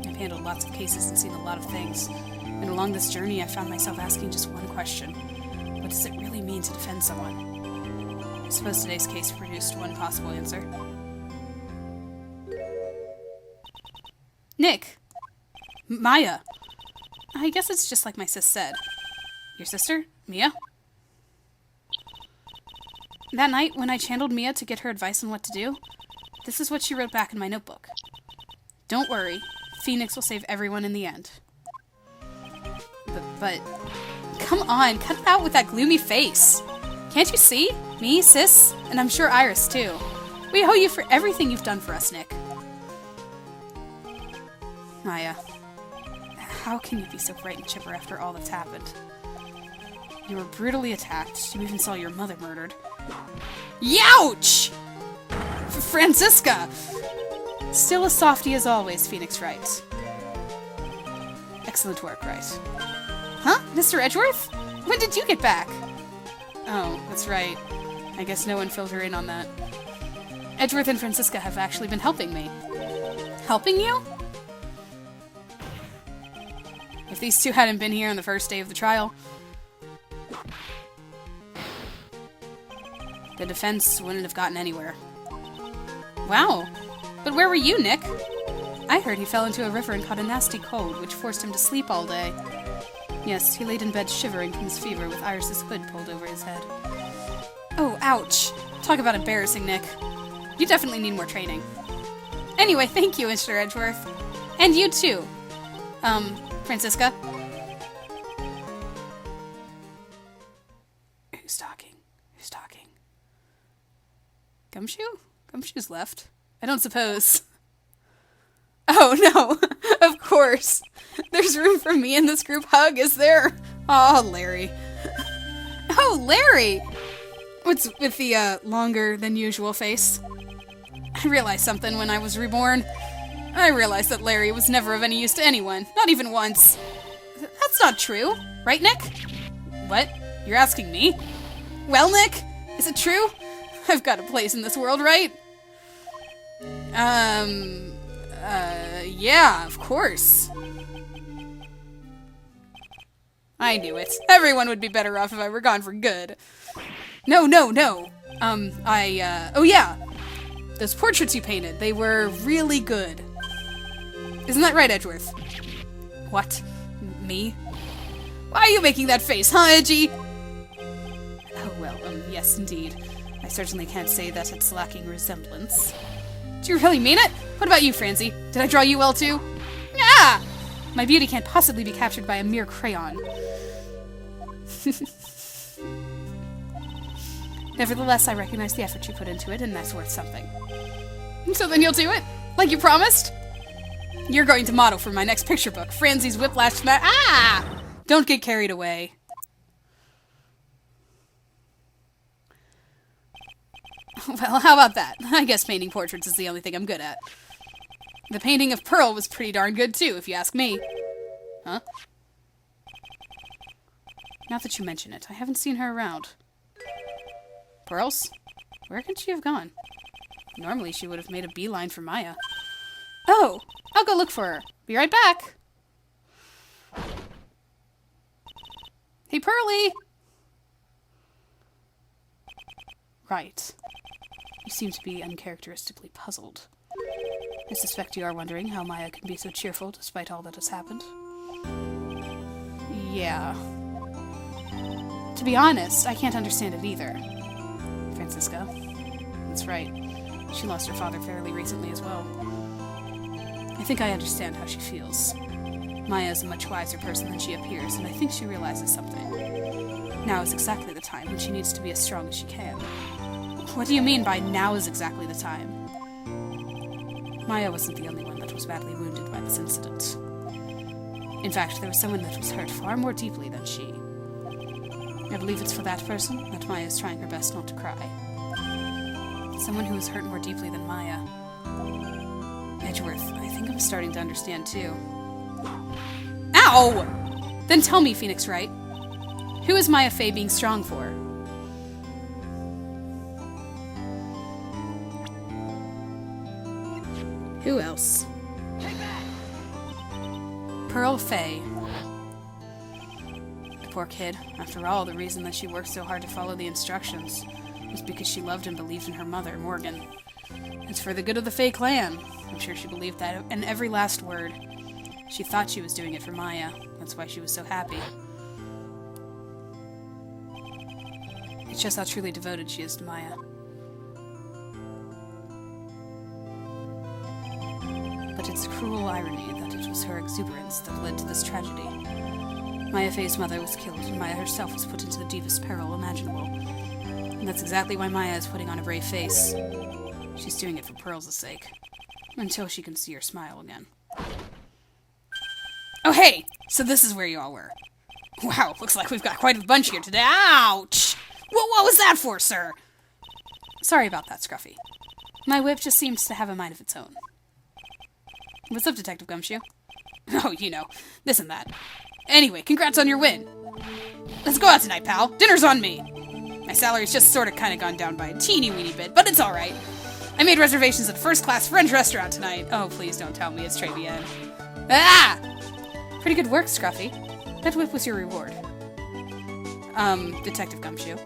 I've handled lots of cases and seen a lot of things. And along this journey, I found myself asking just one question. What does it really mean to defend someone? I suppose today's case produced one possible answer. Nick! Maya! I guess it's just like my sis said. Your sister? Mia? That night, when I channeled Mia to get her advice on what to do, this is what she wrote back in my notebook. Don't worry, Phoenix will save everyone in the end. But, come on, cut it out with that gloomy face. Can't you see? Me, sis, and I'm sure Iris too. We owe you for everything you've done for us, Nick. Maya, how can you be so bright and chipper after all that's happened? You were brutally attacked. You even saw your mother murdered. Youch! Francisca! Still a softie as always, Phoenix writes. Excellent work, Wright. Huh? Mr. Edgeworth? When did you get back? Oh, that's right. I guess no one filled her in on that. Edgeworth and Francisca have actually been helping me. Helping you? If these two hadn't been here on the first day of the trial, the defense wouldn't have gotten anywhere. Wow. But where were you, Nick? I heard he fell into a river and caught a nasty cold, which forced him to sleep all day. Yes, he laid in bed shivering from his fever with Iris's hood pulled over his head. Oh, ouch. Talk about embarrassing, Nick. You definitely need more training. Anyway, thank you, Mr. Edgeworth. And you too, Francisca. Who's talking? Who's talking? Gumshoe? Gumshoe's left. I don't suppose. Oh, no. Of course. There's room for me in this group hug, is there? Oh, Larry. Oh, Larry! What's with the, longer than usual face? I realized something when I was reborn. I realized that Larry was never of any use to anyone. Not even once. That's not true. Right, Nick? What? You're asking me? Well, Nick? Is it true? I've got a place in this world, right? Yeah, of course. I knew it. Everyone would be better off if I were gone for good. No. Oh yeah. Those portraits you painted, they were really good. Isn't that right, Edgeworth? What? Me? Why are you making that face, huh, Edgy? Oh, well, yes, indeed. I certainly can't say that it's lacking resemblance. Do you really mean it? What about you, Francie? Did I draw you well, too? Yeah! My beauty can't possibly be captured by a mere crayon. Nevertheless, I recognize the effort you put into it, and that's worth something. So then you'll do it? Like you promised? You're going to model for my next picture book, Francie's Whiplash Smash. Ah! Don't get carried away. Well, how about that? I guess painting portraits is the only thing I'm good at. The painting of Pearl was pretty darn good, too, if you ask me. Huh? Now that you mention it, I haven't seen her around. Pearls? Where could she have gone? Normally, she would have made a beeline for Maya. Oh! I'll go look for her. Be right back! Hey, Pearlie! Right. You seem to be uncharacteristically puzzled. I suspect you are wondering how Maya can be so cheerful despite all that has happened. Yeah. To be honest, I can't understand it either. Francisca. That's right. She lost her father fairly recently as well. I think I understand how she feels. Maya is a much wiser person than she appears, and I think she realizes something. Now is exactly the time when she needs to be as strong as she can. What do you mean by now is exactly the time? Maya wasn't the only one that was badly wounded by this incident. In fact, there was someone that was hurt far more deeply than she. I believe it's for that person that Maya is trying her best not to cry. Someone who was hurt more deeply than Maya. Edgeworth, I think I'm starting to understand too. Ow! Then tell me, Phoenix Wright. Who is Maya Fey being strong for? Who else? Pearl Fey. The poor kid. After all, the reason that she worked so hard to follow the instructions was because she loved and believed in her mother, Morgan. It's for the good of the Fey clan. I'm sure she believed that in every last word. She thought she was doing it for Maya. That's why she was so happy. It shows how truly devoted she is to Maya. But it's a cruel irony that it was her exuberance that led to this tragedy. Maya Fey's mother was killed, and Maya herself was put into the deepest peril imaginable. And that's exactly why Maya is putting on a brave face. She's doing it for Pearl's sake. Until she can see her smile again. Oh hey! So this is where you all were. Wow, looks like we've got quite a bunch here today. Ouch! What was that for, sir? Sorry about that, Scruffy. My whip just seems to have a mind of its own. What's up, Detective Gumshoe? Oh, you know, this and that. Anyway, congrats on your win. Let's go out tonight, pal. Dinner's on me. My salary's just sort of kind of gone down by a teeny-weeny bit, but it's alright. I made reservations at a first-class French restaurant tonight. Oh, please don't tell me it's Tribulations. Ah! Pretty good work, Scruffy. That whip was your reward. Detective Gumshoe.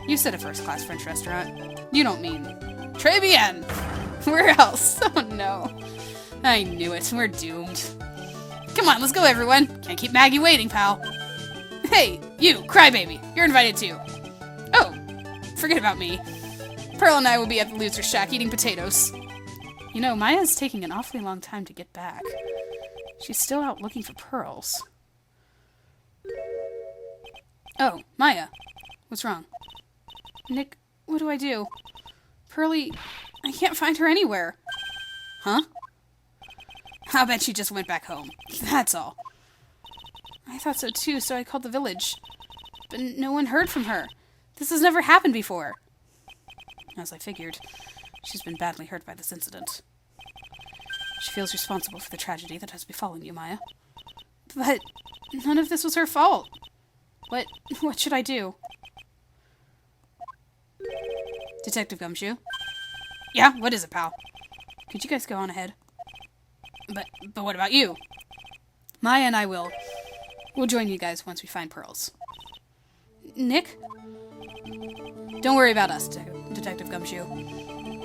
You said a first-class French restaurant. You don't mean... Tribulations! Where else? Oh, no. I knew it. We're doomed. Come on, let's go, everyone. Can't keep Maggie waiting, pal. Hey, you, crybaby. You're invited, too. Oh, forget about me. Pearl and I will be at the loser's shack eating potatoes. You know, Maya's taking an awfully long time to get back. She's still out looking for pearls. Oh, Maya. What's wrong? Nick, what do I do? Pearlie, I can't find her anywhere. Huh? I'll bet she just went back home. That's all. I thought so too, so I called the village. But no one heard from her. This has never happened before. As I figured, she's been badly hurt by this incident. She feels responsible for the tragedy that has befallen you, Maya. But none of this was her fault. What should I do? Detective Gumshoe? Yeah, what is it, pal? Could you guys go on ahead? But what about you? Maya and I will. We'll join you guys once we find pearls. Nick? Don't worry about us, Detective Gumshoe.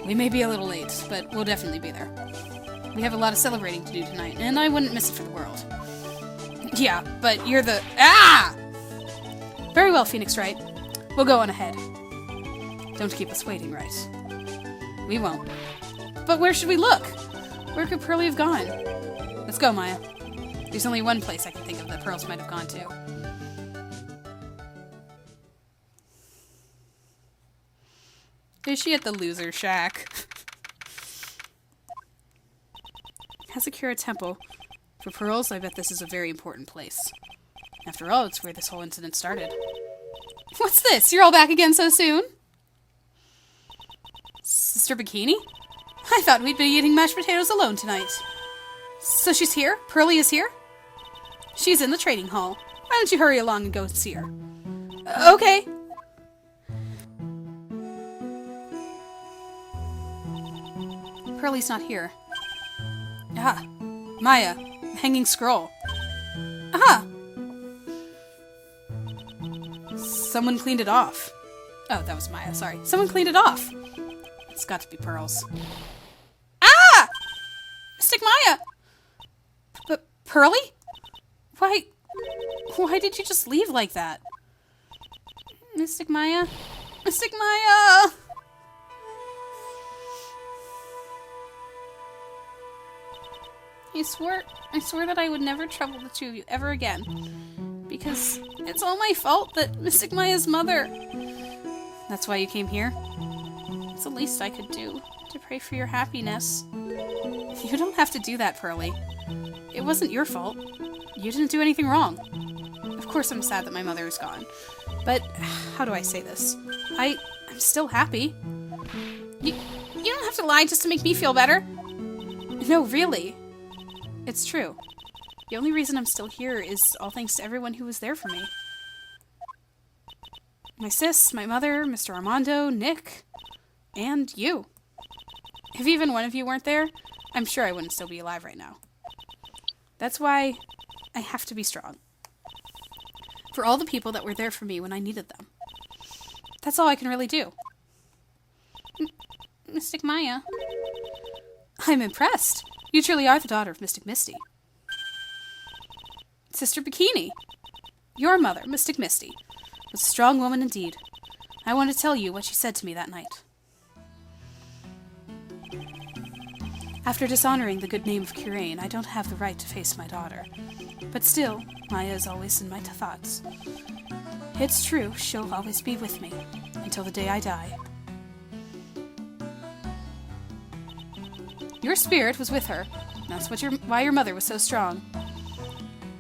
We may be a little late, but we'll definitely be there. We have a lot of celebrating to do tonight, and I wouldn't miss it for the world. Yeah, but you're the... Ah! Very well, Phoenix Wright. We'll go on ahead. Don't keep us waiting, right? We won't. But where should we look? Where could Pearlie have gone? Let's go, Maya. There's only one place I can think of that pearls might have gone to. Is she at the loser shack? Hazakura Temple. For pearls, I bet this is a very important place. After all, it's where this whole incident started. What's this? You're all back again so soon? Sister Bikini? I thought we'd be eating mashed potatoes alone tonight. So she's here? Pearlie is here? She's in the trading hall. Why don't you hurry along and go see her? Okay. Pearlie's not here. Ah, Maya, hanging scroll. Ah! Someone cleaned it off. Oh, that was Maya, sorry. Someone cleaned it off. It's got to be pearls. Ah! Mystic Maya! But Pearlie? Why did you just leave like that? Mystic Maya? Mystic Maya! I swore that I would never trouble the two of you ever again. Because it's all my fault that Mystic Maya's mother... That's why you came here? It's the least I could do, to pray for your happiness. You don't have to do that, Pearlie. It wasn't your fault. You didn't do anything wrong. Of course I'm sad that my mother is gone. But, how do I say this? I'm still happy. You don't have to lie just to make me feel better. No, really. It's true. The only reason I'm still here is all thanks to everyone who was there for me. My sis, my mother, Mr. Armando, Nick, and you. If even one of you weren't there, I'm sure I wouldn't still be alive right now. That's why I have to be strong. For all the people that were there for me when I needed them. That's all I can really do. Mystic Maya. I'm impressed. You truly are the daughter of Mystic Misty. Sister Bikini. Your mother, Mystic Misty, was a strong woman indeed. I want to tell you what she said to me that night. After dishonoring the good name of Kirain, I don't have the right to face my daughter. But still, Maya is always in my thoughts. It's true, she'll always be with me, until the day I die. Your spirit was with her. That's why your mother was so strong.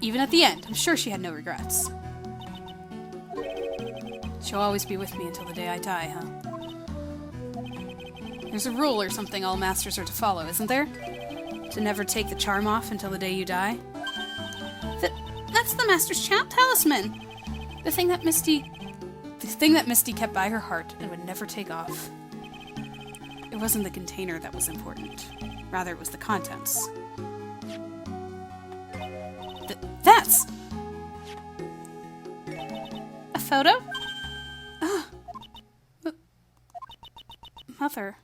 Even at the end, I'm sure she had no regrets. She'll always be with me until the day I die, huh? There's a rule or something all masters are to follow, isn't there? To never take the charm off until the day you die? That's the master's talisman! The thing that Misty kept by her heart and would never take off. It wasn't the container that was important. Rather, it was the contents. That's... a photo? Ah. Mother.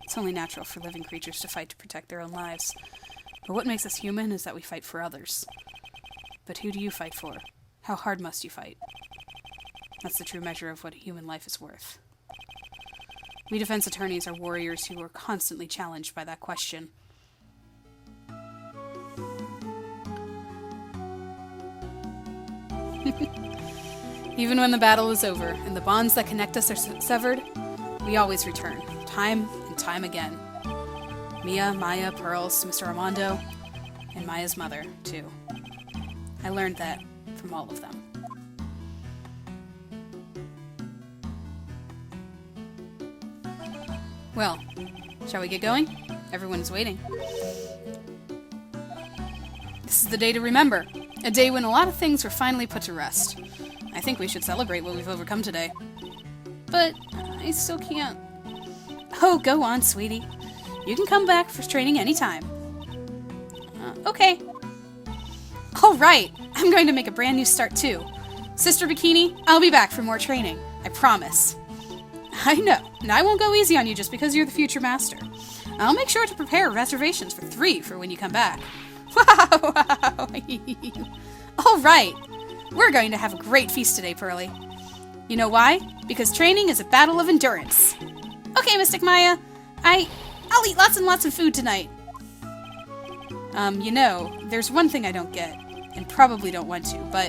It's only natural for living creatures to fight to protect their own lives. But what makes us human is that we fight for others. But who do you fight for? How hard must you fight? That's the true measure of what a human life is worth. We defense attorneys are warriors who are constantly challenged by that question. Even when the battle is over and the bonds that connect us are severed, we always return, time and time again. Mia, Maya, Pearls, Mr. Armando, and Maya's mother, too. I learned that from all of them. Well, shall we get going? Everyone's waiting. This is the day to remember. A day when a lot of things were finally put to rest. I think we should celebrate what we've overcome today. But I still can't. Oh, go on, sweetie. You can come back for training anytime. Okay. All right. I'm going to make a brand new start, too. Sister Bikini, I'll be back for more training. I promise. I know, and I won't go easy on you just because you're the future master. I'll make sure to prepare reservations for 3 for when you come back. Wow! All right. We're going to have a great feast today, Pearly. You know why? Because training is a battle of endurance. Okay, Mystic Maya. I'll eat lots and lots of food tonight. You know, there's one thing I don't get, and probably don't want to, but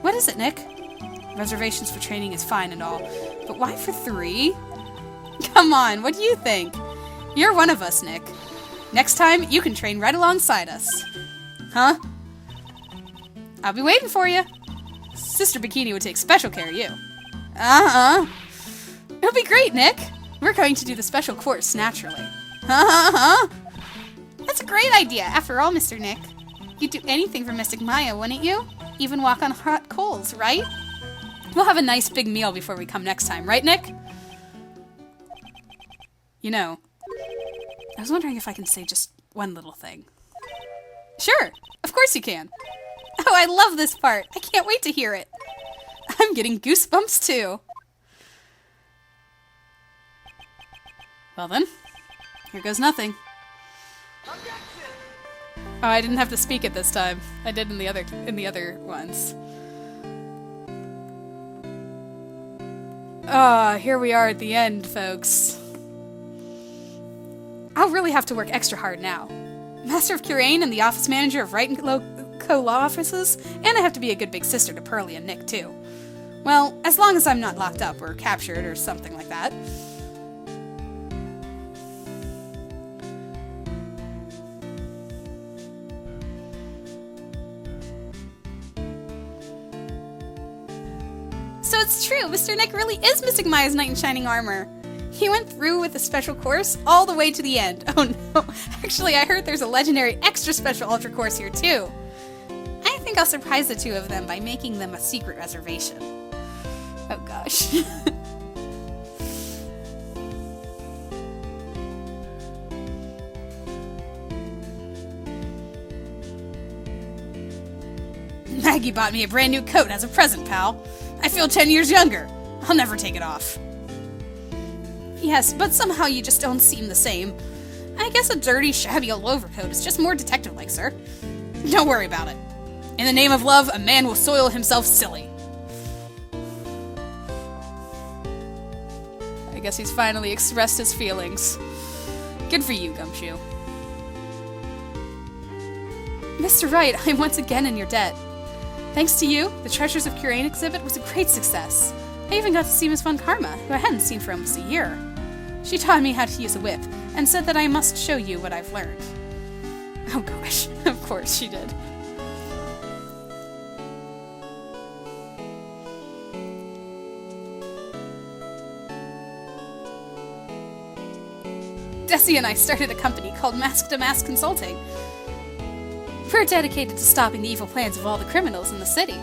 what is it, Nick? Reservations for training is fine and all, but why for 3? Come on, what do you think? You're one of us, Nick. Next time, you can train right alongside us. Huh? I'll be waiting for you. Sister Bikini would take special care of you. Uh-huh. It'll be great, Nick. We're going to do the special course naturally. Uh-huh. That's a great idea. After all, Mr. Nick, you'd do anything for Mystic Maya, wouldn't you? Even walk on hot coals, right? We'll have a nice big meal before we come next time, right, Nick? You know, I was wondering if I can say just one little thing. Sure, of course you can. Oh, I love this part. I can't wait to hear it. I'm getting goosebumps too. Well then, here goes nothing. Oh, I didn't have to speak it this time. I did in the other ones. Ah, here we are at the end, folks. I'll really have to work extra hard now. Master of Curane and the office manager of Wright & Co. Law Offices, and I have to be a good big sister to Pearly and Nick, too. Well, as long as I'm not locked up or captured or something like that. So it's true, Mr. Nick really is Mystic Maya's knight in shining armor. He went through with the special course all the way to the end. Oh no, actually I heard there's a legendary extra special ultra course here too. I think I'll surprise the two of them by making them a secret reservation. Oh gosh. Maggie bought me a brand new coat as a present, pal. I feel 10 years younger. I'll never take it off. Yes, but somehow you just don't seem the same. I guess a dirty, shabby old overcoat is just more detective-like, sir. Don't worry about it. In the name of love, a man will soil himself silly. I guess he's finally expressed his feelings. Good for you, Gumshoe. Mr. Wright, I'm once again in your debt. Thanks to you, the Treasures of Curane exhibit was a great success. I even got to see Miss Von Karma, who I hadn't seen for almost a year. She taught me how to use a whip, and said that I must show you what I've learned. Oh gosh, of course she did. Desi and I started a company called Mask to Mask Consulting. We're dedicated to stopping the evil plans of all the criminals in the city.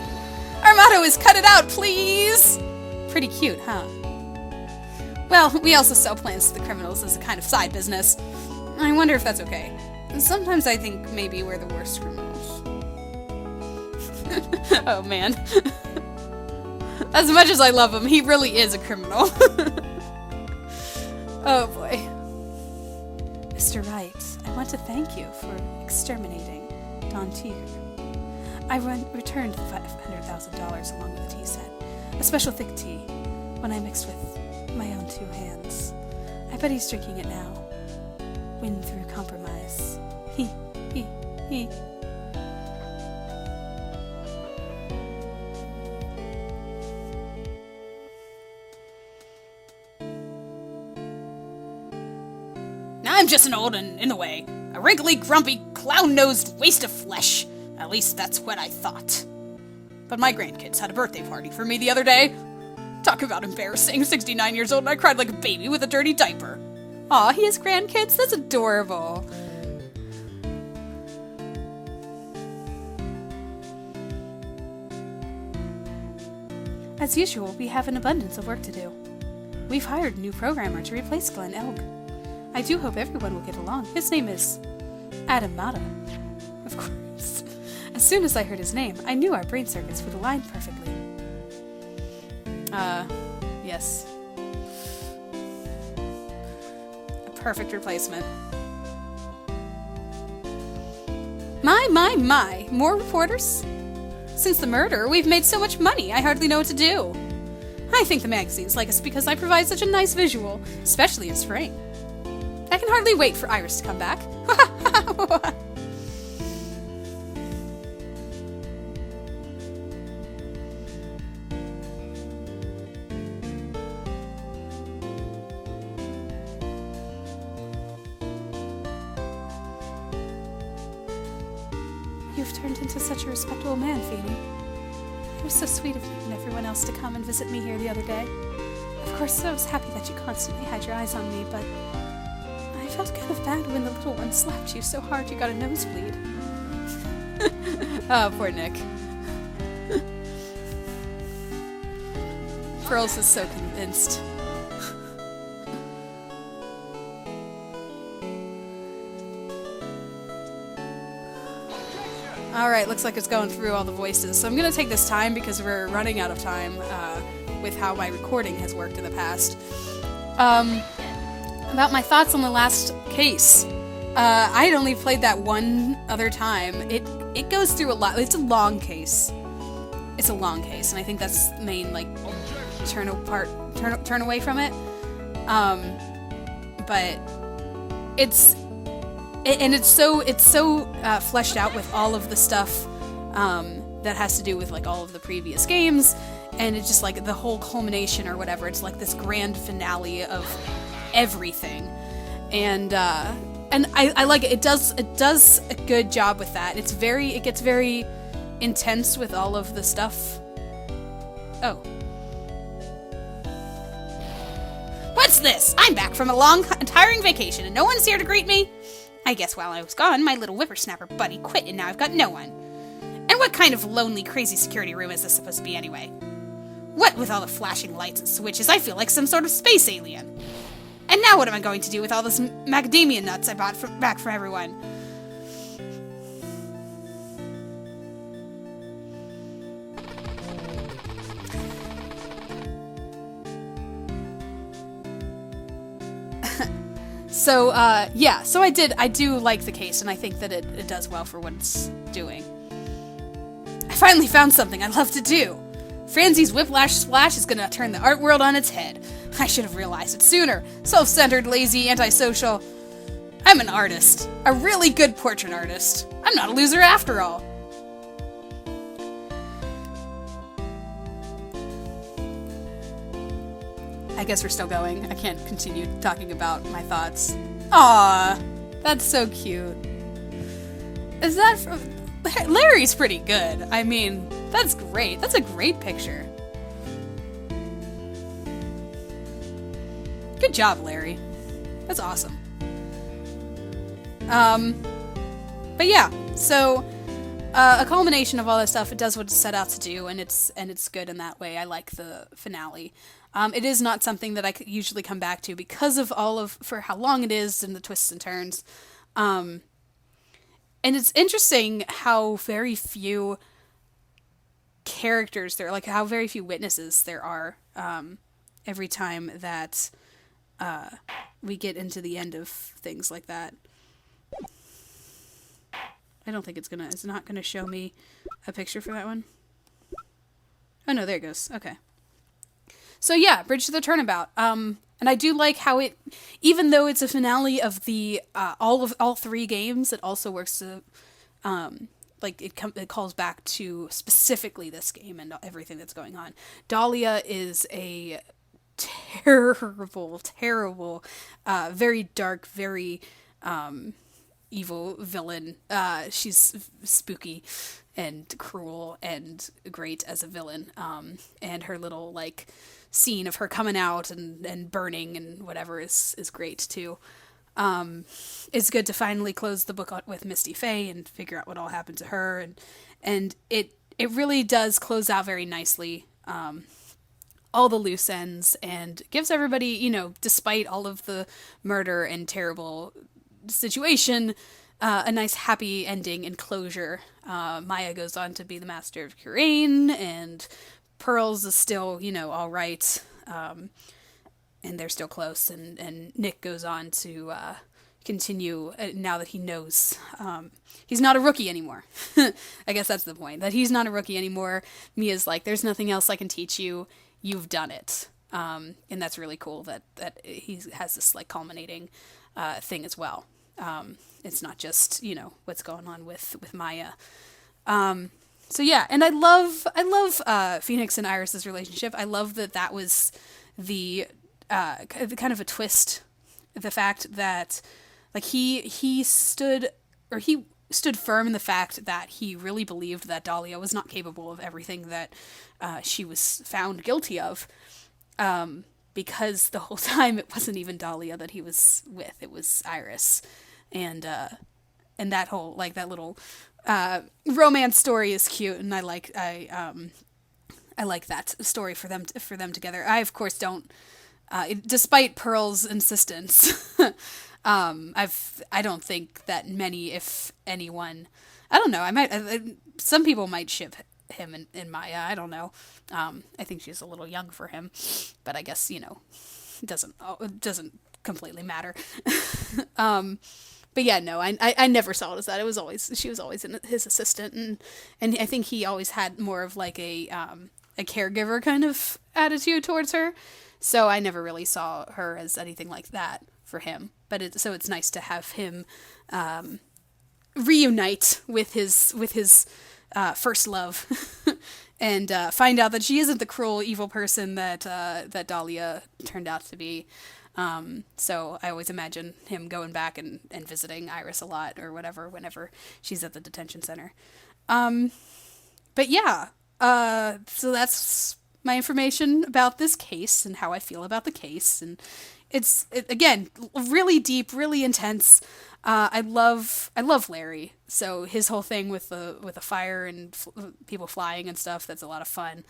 Our motto is cut it out, please! Pretty cute, huh? Well, we also sell plans to the criminals as a kind of side business. I wonder if that's okay. Sometimes I think maybe we're the worst criminals. Oh man. As much as I love him, he really is a criminal. Oh boy. Mr. Wright, I want to thank you for exterminating Don Tier. I returned the $500,000 along with a tea set. A special thick tea, one I mixed with my own 2 hands. I bet he's drinking it now. Win through compromise. He. I'm just an old and, in a way, a wrinkly, grumpy, clown-nosed waste of flesh. At least that's what I thought. But my grandkids had a birthday party for me the other day. Talk about embarrassing. 69 years old and I cried like a baby with a dirty diaper. Aw, he has grandkids? That's adorable. As usual, we have an abundance of work to do. We've hired a new programmer to replace Glenn Elg. I do hope everyone will get along. His name is Adam Mata. Of course. As soon as I heard his name, I knew our brain circuits would align perfectly. Yes. A perfect replacement. My! More reporters? Since the murder, we've made so much money, I hardly know what to do. I think the magazines like us because I provide such a nice visual, especially in spring. I can hardly wait for Iris to come back. You've turned into such a respectable man, Feeny. It was so sweet of you and everyone else to come and visit me here the other day. Of course, I was happy that you constantly had your eyes on me, but I felt kind of bad when the little one slapped you so hard you got a nosebleed. Oh, poor Nick. Pearls is so convinced. Alright, looks like it's going through all the voices. So I'm going to take this time because we're running out of time with how my recording has worked in the past. About my thoughts on the last case. I had only played that one other time. It goes through a lot. It's a long case. It's a long case, and I think that's the main, like, turn away from it. But it's so fleshed out with all of the stuff that has to do with like all of the previous games, and it's just like the whole culmination or whatever. It's like this grand finale of everything, and I like it. It does a good job with that. It gets very intense with all of the stuff. Oh. What's this? I'm back from a long, tiring vacation and no one's here to greet me? I guess while I was gone, my little whippersnapper buddy quit and now I've got no one. And what kind of lonely, crazy security room is this supposed to be anyway? What with all the flashing lights and switches, I feel like some sort of space alien. And now what am I going to do with all this macadamia nuts I bought back from everyone? So, yeah, so I do like the case, and I think that it does well for what it's doing. I finally found something I'd love to do. Franzie's Whiplash Splash is gonna turn the art world on its head. I should have realized it sooner. Self-centered, lazy, antisocial. I'm an artist. A really good portrait artist. I'm not a loser after all. I guess we're still going. I can't continue talking about my thoughts. Aww, that's so cute. Is that from... Larry's pretty good. I mean, that's great. That's a great picture. Good job, Larry. That's awesome. But yeah, so a culmination of all that stuff. It does what it's set out to do, and it's good in that way. I like the finale. It is not something that I could usually come back to because of for how long it is and the twists and turns. And it's interesting how very few characters there, like how very few witnesses there are, every time that, we get into the end of things like that. I don't think it's not gonna show me a picture for that one. Oh no, there it goes. Okay. So yeah, Bridge to the Turnabout. And I do like how it, even though it's a finale of the all three games, it also works to like it calls back to specifically this game and everything that's going on. Dahlia is a terrible, very dark, very evil villain. She's spooky and cruel and great as a villain. And her little like scene of her coming out and burning and whatever is great too. It's good to finally close the book with Misty Faye and figure out what all happened to her, and it really does close out very nicely. All the loose ends and gives everybody, you know, despite all of the murder and terrible situation, a nice happy ending and closure. Maya goes on to be the master of Kurain, and Pearls is still, you know, all right. And they're still close, and Nick goes on to continue now that he knows he's not a rookie anymore. I guess that's the point, that he's not a rookie anymore. Mia's like, there's nothing else I can teach you. You've done it. And that's really cool that he has this like culminating thing as well. It's not just, you know, what's going on with Maya. So yeah, and I love Phoenix and Iris's relationship. I love that was the kind of a twist, the fact that like he stood firm in the fact that he really believed that Dahlia was not capable of everything that she was found guilty of, because the whole time it wasn't even Dahlia that he was with, it was Iris, and that whole like that little romance story is cute, and I like that story for them together. I of course don't. Despite Pearl's insistence, I don't think that many, if anyone, I don't know. Some people might ship him and Maya. I don't know. I think she's a little young for him, but I guess, you know, it doesn't completely matter. But yeah, no, I never saw it as that. She was always his assistant, and I think he always had more of like a caregiver kind of attitude towards her. So I never really saw her as anything like that for him. But it's nice to have him reunite with his first love and find out that she isn't the cruel, evil person that Dahlia turned out to be. So I always imagine him going back and visiting Iris a lot or whatever whenever she's at the detention center. But yeah, so that's my information about this case and how I feel about the case. And it's again, really deep, really intense. I love Larry. So his whole thing with the fire and people flying and stuff, that's a lot of fun.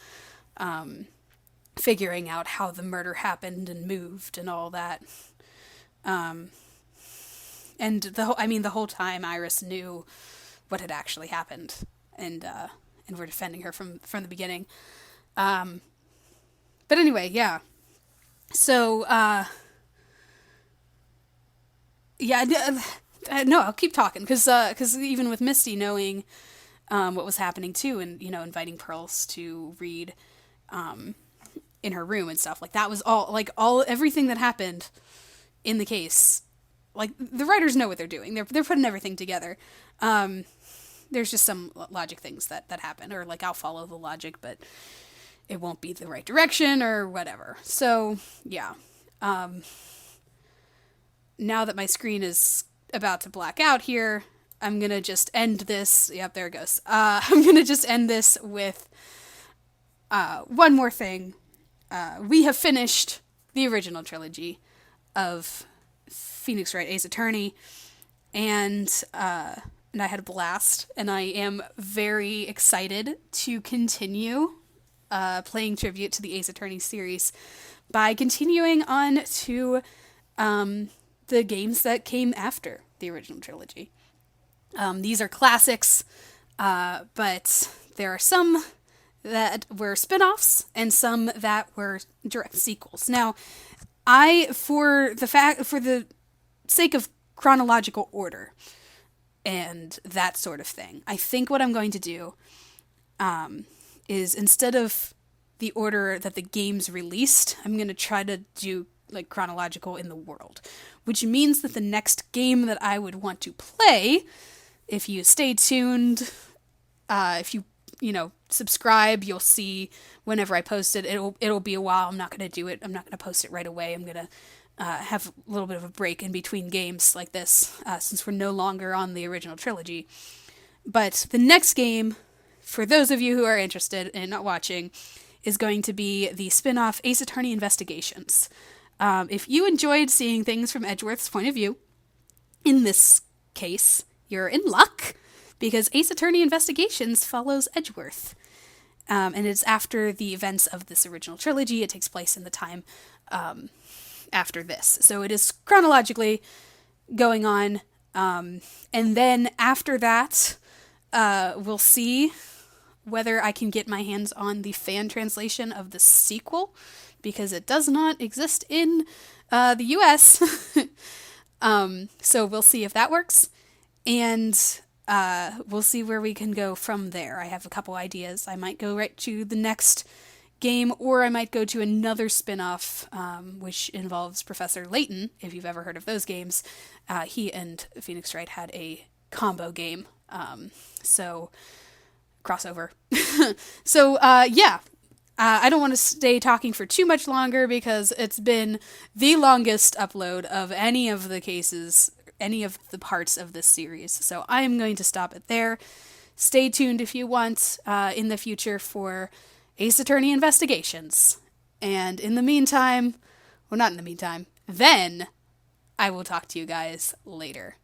Figuring out how the murder happened and moved and all that. And the whole time Iris knew what had actually happened, and we're defending her from the beginning. But anyway, yeah. So, yeah, no, I'll keep talking, because even with Misty knowing what was happening too, and, you know, inviting Pearls to read in her room and stuff, like that was everything that happened in the case. Like, the writers know what they're doing. They're putting everything together. There's just some logic things that happen, or like I'll follow the logic, but it won't be the right direction or whatever. So yeah. Now that my screen is about to black out here, I'm gonna just end this. Yep, there it goes. I'm gonna just end this with one more thing. We have finished the original trilogy of Phoenix Wright Ace Attorney, and I had a blast, and I am very excited to continue playing tribute to the Ace Attorney series by continuing on to the games that came after the original trilogy. These are classics, but there are some that were spin-offs and some that were direct sequels. Now, for the sake of chronological order and that sort of thing, I think what I'm going to do is, instead of the order that the game's released. I'm going to try to do like chronological in the world, which means that the next game that I would want to play, if you stay tuned, if you subscribe, you'll see whenever I post it. It'll be a while. I'm not going to do it. I'm not going to post it right away. I'm going to have a little bit of a break in between games like this, since we're no longer on the original trilogy. But the next game, for those of you who are interested in watching, is going to be the spin-off Ace Attorney Investigations. If you enjoyed seeing things from Edgeworth's point of view, in this case, you're in luck, because Ace Attorney Investigations follows Edgeworth. And it's after the events of this original trilogy. It takes place in the time after this. So it is chronologically going on. And then after that, we'll see whether I can get my hands on the fan translation of the sequel, because it does not exist in the US. So we'll see if that works. And we'll see where we can go from there. I have a couple ideas. I might go right to the next game, or I might go to another spin-off, which involves Professor Layton, if you've ever heard of those games. He and Phoenix Wright had a combo game. So, crossover. So, yeah. I don't want to stay talking for too much longer, because it's been the longest upload of any of the cases, any of the parts of this series. So I am going to stop it there. Stay tuned if you want in the future for Ace Attorney Investigations. And in the meantime, well, not in the meantime, then I will talk to you guys later.